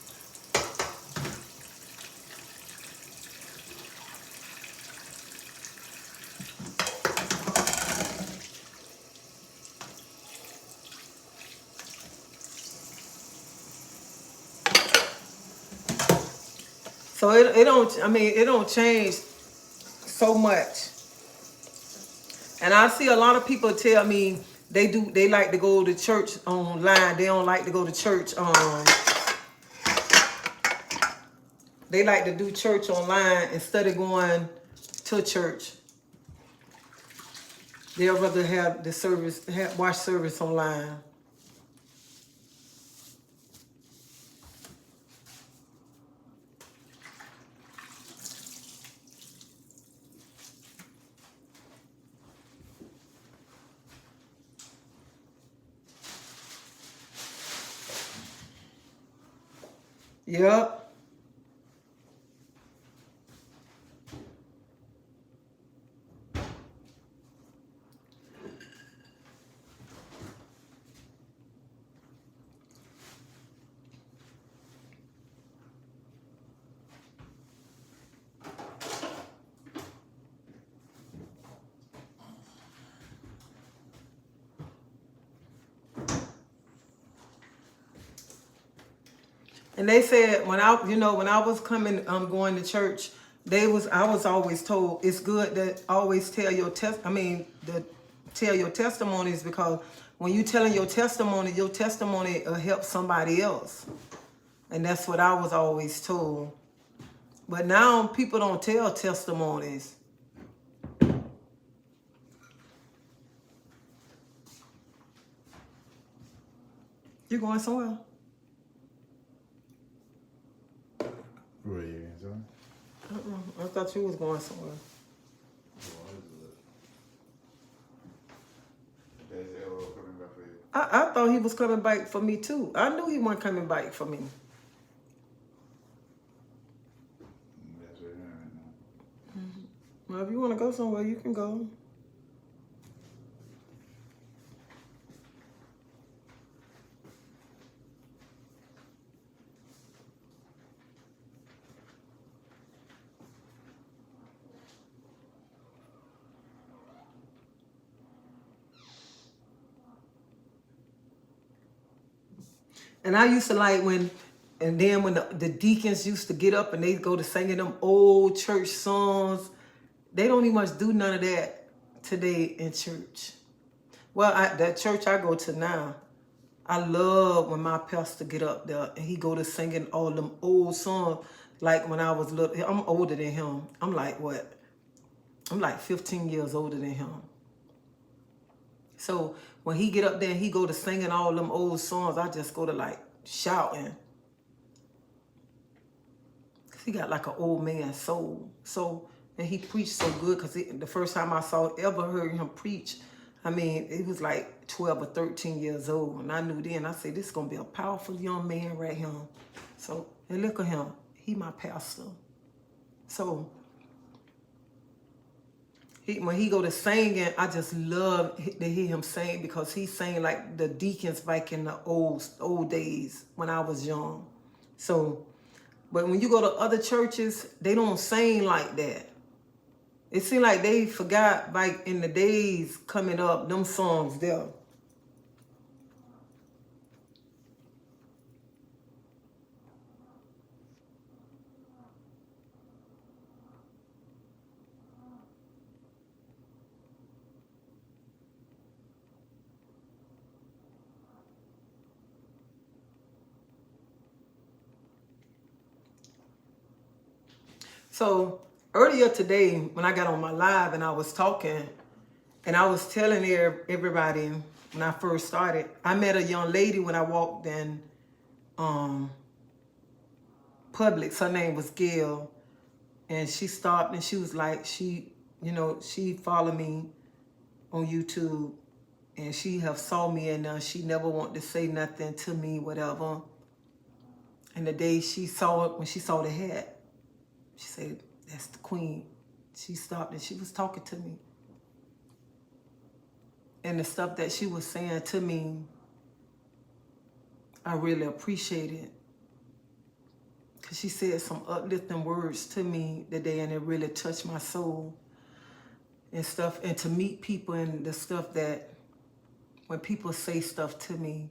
A: So it don't change so much. And I see a lot of people tell me they like to go to church online. They don't like to go to church. They like to do church online instead of going to church. They'll rather have the service, watch service online. Yep. And they said when I, when I was coming, going to church, I was always told it's good to always tell your tell your testimonies, because when you telling your testimony will help somebody else. And that's what I was always told. But now people don't tell testimonies. You going somewhere?
B: Where you going, son?
A: I thought you was going somewhere.
B: They say, oh, coming back for you.
A: I thought he was coming back for me too. I knew he wasn't coming back for me.
B: That's where you're at right now.
A: Well, if you want to go somewhere, you can go. And I used to like when the deacons used to get up and they go to singing them old church songs. They don't even much do none of that today in church. Well, that church I go to now, I love when my pastor get up there and he go to singing all them old songs. Like when I was little, I'm older than him. I'm like what? I'm like 15 years older than him. So when he get up there and he go to singing all them old songs, I just go to like shouting. Cause he got like an old man soul. So, and he preached so good, cause the first time I ever heard him preach, I mean, it was like 12 or 13 years old. And I knew then, I said, this is gonna be a powerful young man right here. So, and look at him, he my pastor. So, when he go to singing, I just love to hear him sing, because he sang like the deacons back in the old days when I was young. So, but when you go to other churches, they don't sing like that. It seems like they forgot back in the days coming up, them songs there. So earlier today, when I got on my live and I was talking, and I was telling everybody when I first started, I met a young lady when I walked in Publix. Her name was Gail, and she stopped and she was like, she followed me on YouTube, and she have saw me, and she never wanted to say nothing to me, whatever. And the day she saw it, when she saw the hat, she said, that's the queen. She stopped and she was talking to me. And the stuff that she was saying to me, I really appreciated. Because she said some uplifting words to me today, and it really touched my soul and stuff. And to meet people and the stuff that, when people say stuff to me,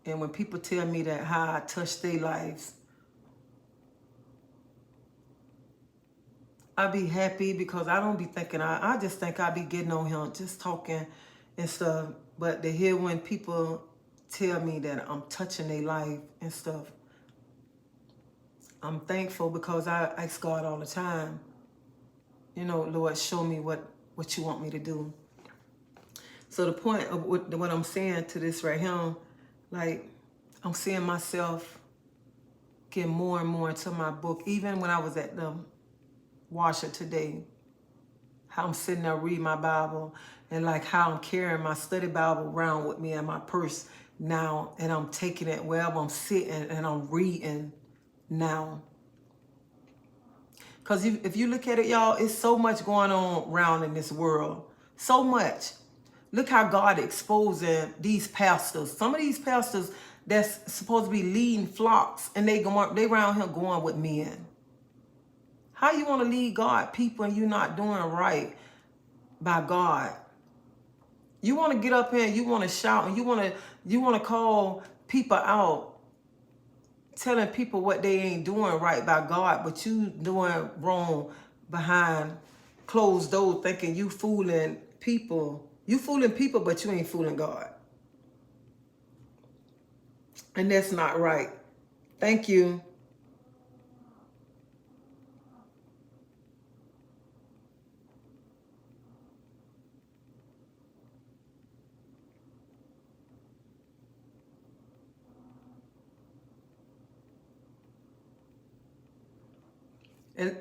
A: and when people tell me that how I touch their lives, I be happy, because I don't be thinking, I just think I be getting on here just talking and stuff. But to hear when people tell me that I'm touching their life and stuff, I'm thankful, because I ask God all the time, Lord, show me what you want me to do. So the point of what I'm saying to this right here, like, I'm seeing myself get more and more into my book. Even when I was at the washer today, how I'm sitting there reading my Bible, and like how I'm carrying my study Bible around with me in my purse now, and I'm taking it wherever I'm sitting and I'm reading now. Because if you look at it, y'all, it's so much going on around in this world. So much. Look how God exposing these pastors. Some of these pastors that's supposed to be leading flocks, and they around here going with men. How you want to lead God people and you're not doing right by God? You want to get up here and you want to shout and you want to call people out telling people what they ain't doing right by God, but you doing wrong behind closed doors, thinking you fooling people. You fooling people, but you ain't fooling God. And that's not right. Thank you.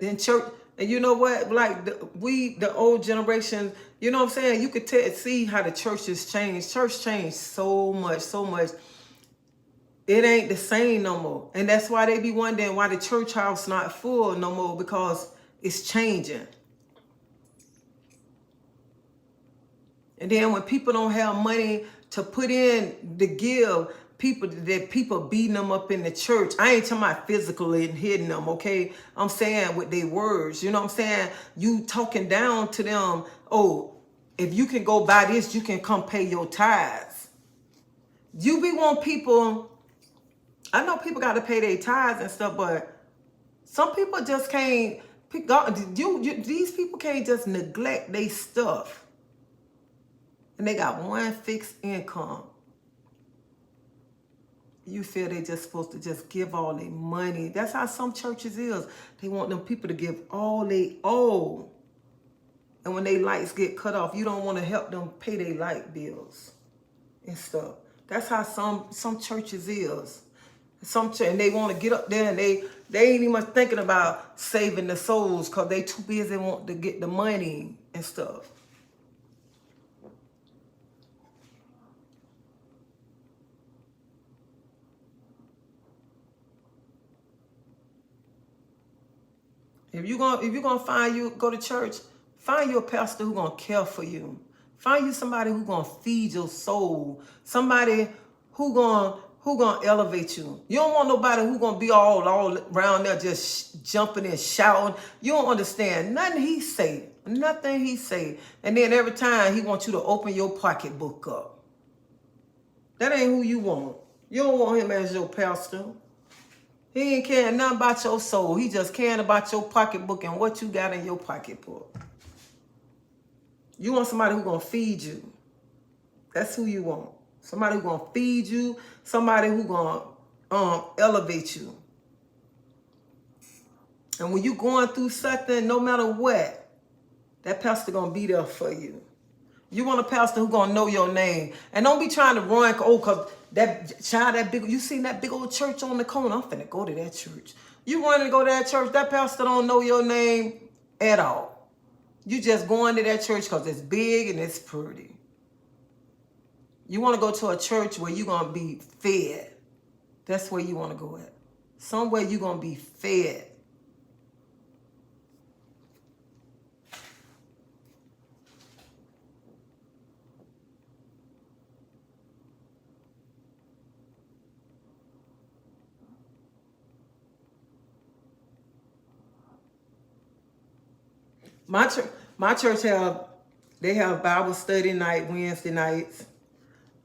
A: And church, and you know what? Like the old generation, you know what I'm saying? You could see how the church has changed. Church changed so much, so much. It ain't the same no more. And that's why they be wondering why the church house not full no more, because it's changing. And then when people don't have money to put in to give, people beating them up in the church. I ain't talking about physically and hitting them, okay? I'm saying with their words. You know what I'm saying? You talking down to them. Oh, if you can go buy this, you can come pay your tithes. You be want people. I know people got to pay their tithes and stuff, but some people just can't. These people can't just neglect their stuff. And they got one fixed income. You feel they just supposed to just give all their money. That's how some churches is. They want them people to give all they owe. And when they lights get cut off, you don't want to help them pay their light bills and stuff. That's how some churches is. And they want to get up there and they ain't even thinking about saving the souls because they too busy want to get the money and stuff. If you're gonna go to church, find you a pastor who's gonna care for you. Find you somebody who's gonna feed your soul. Somebody who gonna elevate you. You don't want nobody who gonna be all around there just jumping and shouting. You don't understand nothing he say. Nothing he say. And then every time he wants you to open your pocketbook up. That ain't who you want. You don't want him as your pastor. He ain't caring nothing about your soul. He just caring about your pocketbook and what you got in your pocketbook. You want somebody who's going to feed you. That's who you want. Somebody who's going to feed you. Somebody who's going to elevate you. And when you going through something, no matter what, that pastor going to be there for you. You want a pastor who's going to know your name. And don't be trying to run, because you seen that big old church on the corner. I'm finna go to that church. You running to go to that church, that pastor don't know your name at all. You just going to that church because it's big and it's pretty. You want to go to a church where you're going to be fed. That's where you want to go at. Somewhere you're going to be fed. My church have Bible study night Wednesday nights,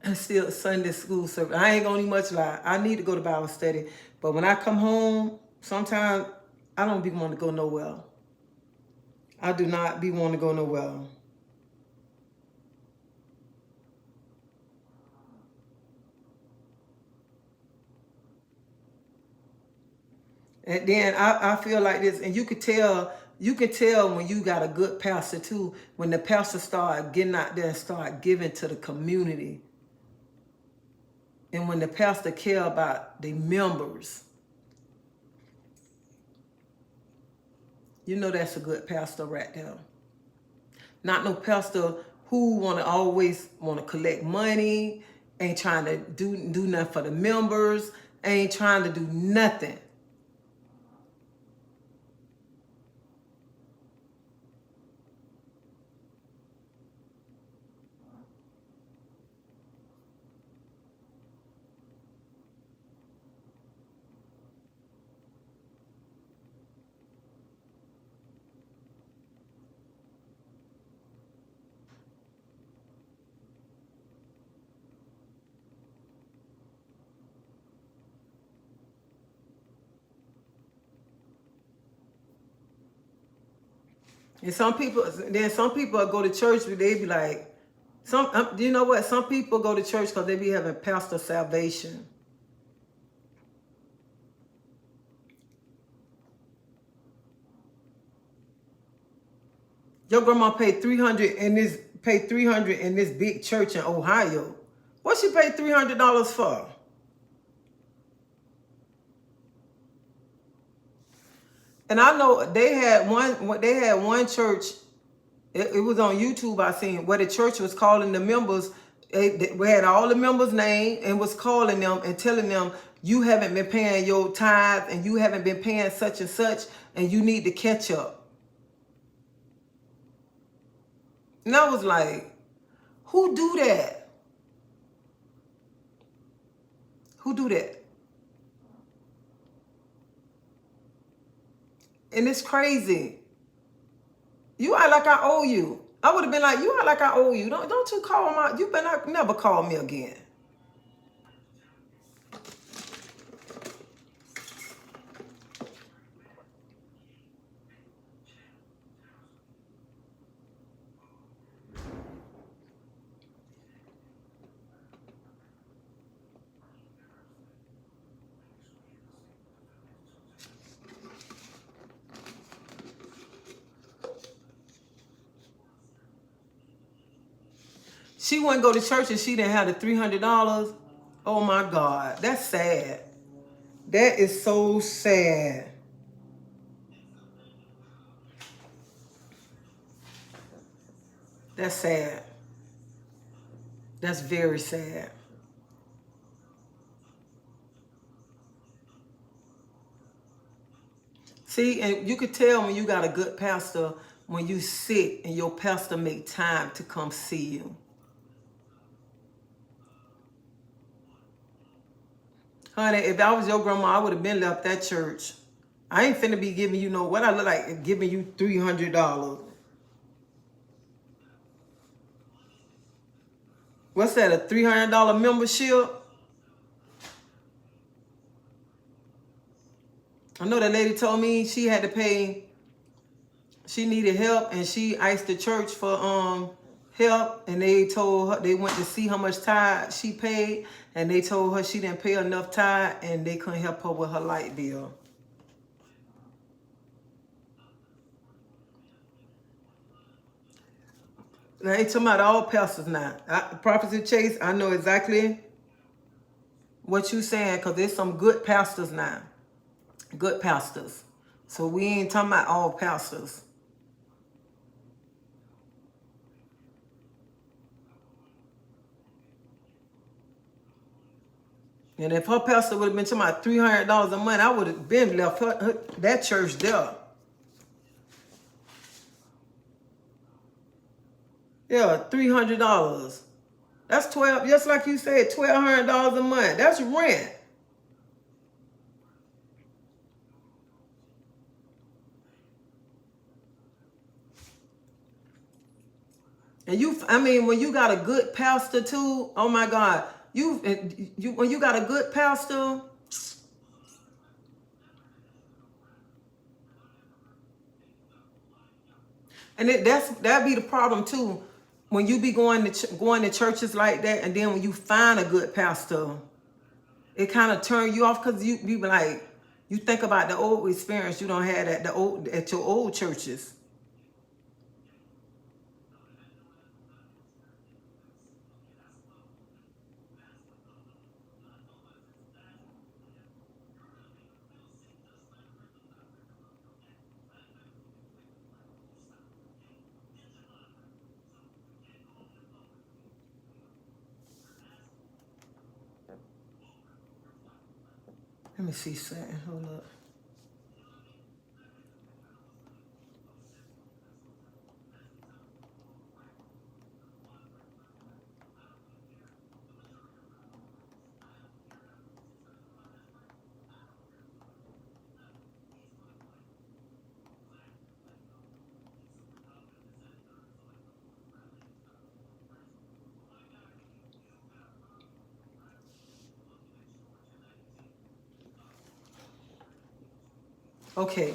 A: and still Sunday school service. I ain't gonna need much lie. I need to go to Bible study, but when I come home, sometimes I don't be wanting to go nowhere. I do not be wanting to go nowhere. And then I feel like this, and you can tell when you got a good pastor too, when the pastor start getting out there and start giving to the community. And when the pastor care about the members, you know that's a good pastor right there. Not no pastor who always want to collect money, ain't trying to do nothing for the members, ain't trying to do nothing. And some people go to church, but they be like, you know what? Some people go to church because they be having pastor salvation. Your grandma paid $300 in this big church in Ohio. What she paid $300 for? And I know they had one church. It was on YouTube. I seen where the church was calling the members. We had all the members' name and was calling them and telling them, you haven't been paying your tithe and you haven't been paying such and such, and you need to catch up. And I was like, who do that? Who do that? And it's crazy. You act like I owe you. I would have been like, you act like I owe you. Don't you call him out. You better never call me again. She wouldn't go to church and she didn't have the $300. Oh my God, that's sad. That is so sad. That's sad. That's very sad. See, and you could tell when you got a good pastor when you sick and your pastor make time to come see you. Honey, if I was your grandma, I would have been left that church. I ain't finna be giving you what I look like giving you $300. What's that, a $300 membership? I know that lady told me she had to pay, she needed help and she asked the church for help, and they told her, they went to see how much tithe she paid, and they told her she didn't pay enough tithe and they couldn't help her with her light bill. Now, I ain't talking about all pastors now. Prophecy Chase, I know exactly what you saying, because there's some good pastors now. Good pastors. So we ain't talking about all pastors. And if her pastor would have been talking about $300 a month, I would have been left that church there. Yeah, $300. That's just like you said, $1,200 a month. That's rent. And when you got a good pastor too, oh my God, when you got a good pastor, and that'd be the problem too, when you be going to churches like that, and then when you find a good pastor, it kind of turn you off, because you be like, you think about the old experience you don't have at your old churches. Let me see something. Hold up. Okay,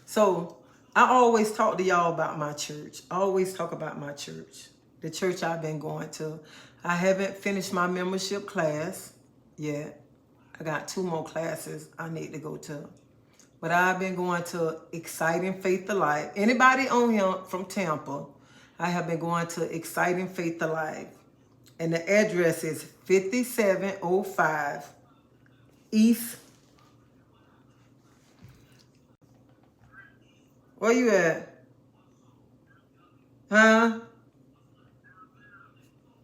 A: so I always talk to y'all about my church. I always talk about my church, the church I've been going to. I haven't finished my membership class yet. I got 2 more classes I need to go to. But I've been going to Exciting Faith Alive. Anybody on here from Tampa, I have been going to Exciting Faith Alive. And the address is 5705 East. Where you at? Huh?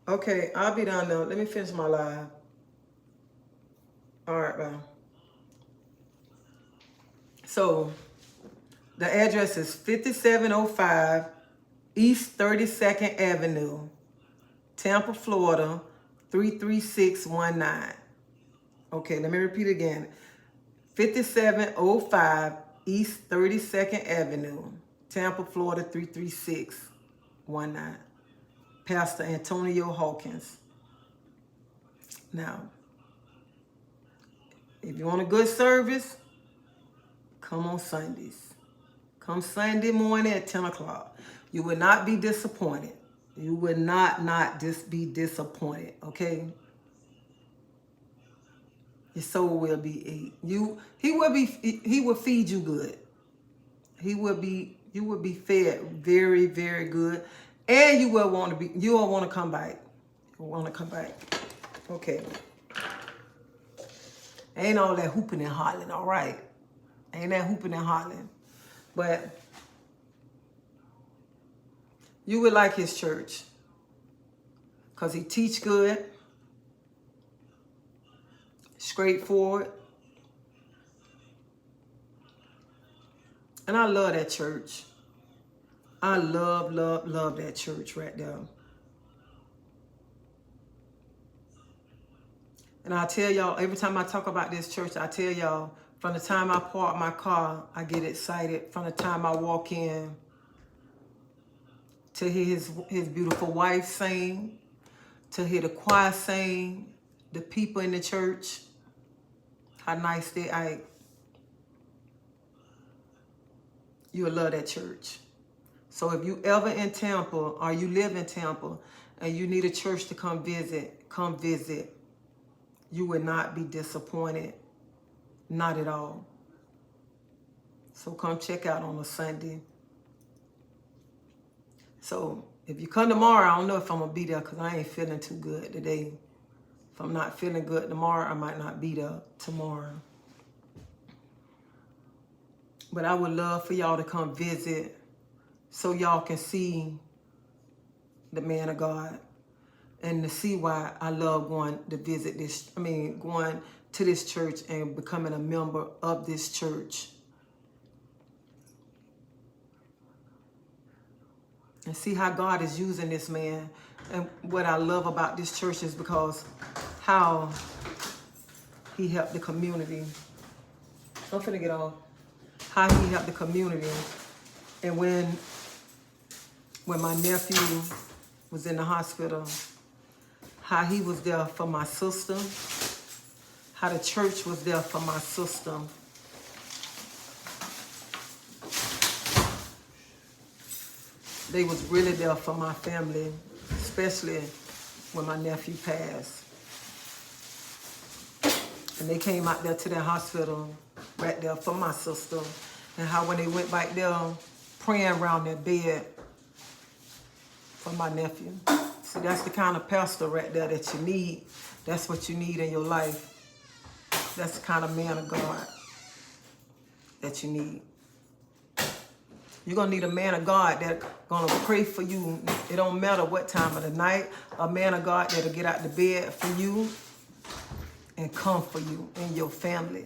A: Okay, I'll be down there. Let me finish my live. All right, bye. So, the address is 5705 East 32nd Avenue, Tampa, Florida, 33619. Okay, let me repeat again. 5705 East 32nd Avenue, Tampa, Florida, 33619. Pastor Antonio Hawkins. Now, if you want a good service, come on Sundays. Come Sunday morning at 10 o'clock. You will not be disappointed. You will not just be disappointed, okay? Your soul will be ate. He will feed you good. You will be fed very, very good. And you will want to come back. You want to come back. Okay. Ain't all that hooping and hollering, all right? Ain't that hooping and hollering. But you would like his church. Because he teach good. Straightforward. And I love that church. I love that church right there. And I tell y'all, every time I talk about this church, I tell y'all, from the time I park my car, I get excited. From the time I walk in, to hear his beautiful wife sing, to hear the choir sing, the people in the church, how nice they act. You'll love that church. So if you ever in Tampa or you live in Tampa and you need a church to come visit, come visit. You will not be disappointed. Not at all. So come check out on a Sunday. So if you come tomorrow, I don't know if I'm going to be there because I ain't feeling too good today. If I'm not feeling good tomorrow, I might not be there tomorrow. But I would love for y'all to come visit so y'all can see the man of God and to see why I love going to visit this, going to this church and becoming a member of this church. And see how God is using this man. And what I love about this church is because how he helped the community. I'm finna get off. How he helped the community. And when my nephew was in the hospital, how he was there for my sister, how the church was there for my sister. They was really there for my family, especially when my nephew passed. And they came out there to that hospital right there for my sister. And how when they went back there praying around their bed for my nephew. See, that's the kind of pastor right there that you need. That's what you need in your life. That's the kind of man of God that you need. You're going to need a man of God that's going to pray for you. It don't matter what time of the night. A man of God that'll get out the bed for you and come for you and your family.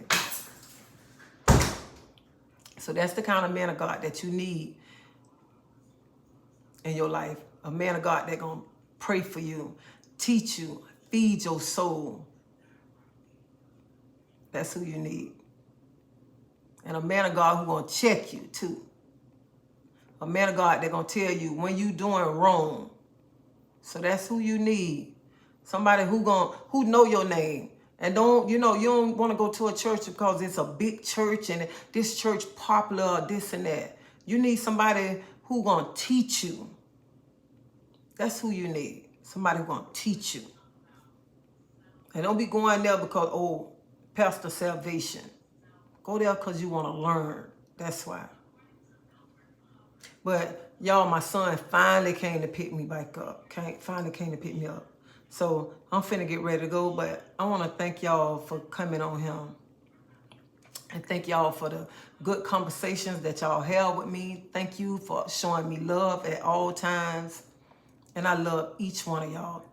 A: So that's the kind of man of God that you need in your life. A man of God that's going to pray for you, teach you, feed your soul. That's who you need. And a man of God who's going to check you too. A man of God that's going to tell you when you doing wrong. So that's who you need. Somebody who know your name. And you don't want to go to a church because it's a big church and this church popular or this and that. You need somebody who gonna teach you. That's who you need. Somebody who gonna teach you. And don't be going there because, oh, Pastor Salvation. Go there because you want to learn. That's why. But y'all, my son finally came to pick me back up. Finally came to pick me up. So I'm finna get ready to go. But I want to thank y'all for coming on him. And thank y'all for the good conversations that y'all had with me. Thank you for showing me love at all times. And I love each one of y'all.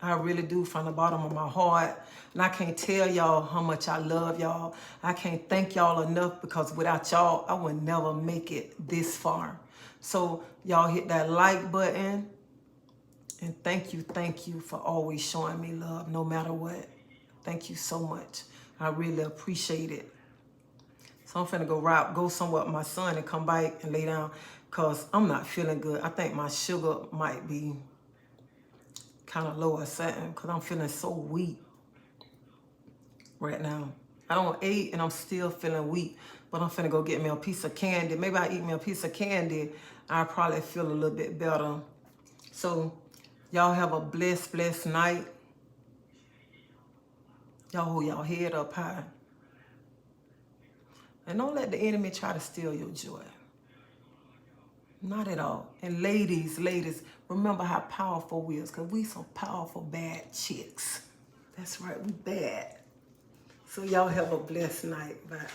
A: I really do, from the bottom of my heart. And I can't tell y'all how much I love y'all. I can't thank y'all enough, because without y'all, I would never make it this far. So y'all hit that like button. And thank you for always showing me love no matter what. Thank you so much. I really appreciate it. So I'm finna go somewhere with my son and come back and lay down, because I'm not feeling good. I think my sugar might be kind of low or something, because I'm feeling so weak right now. I don't eat and I'm still feeling weak, but I'm finna go get me a piece of candy. Maybe I eat me a piece of candy, I'll probably feel a little bit better. So y'all have a blessed night. Y'all hold y'all head up high. And don't let the enemy try to steal your joy. Not at all. And ladies, remember how powerful we is, because we some powerful bad chicks. That's right, we bad. So y'all have a blessed night. Bye.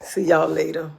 A: See y'all later.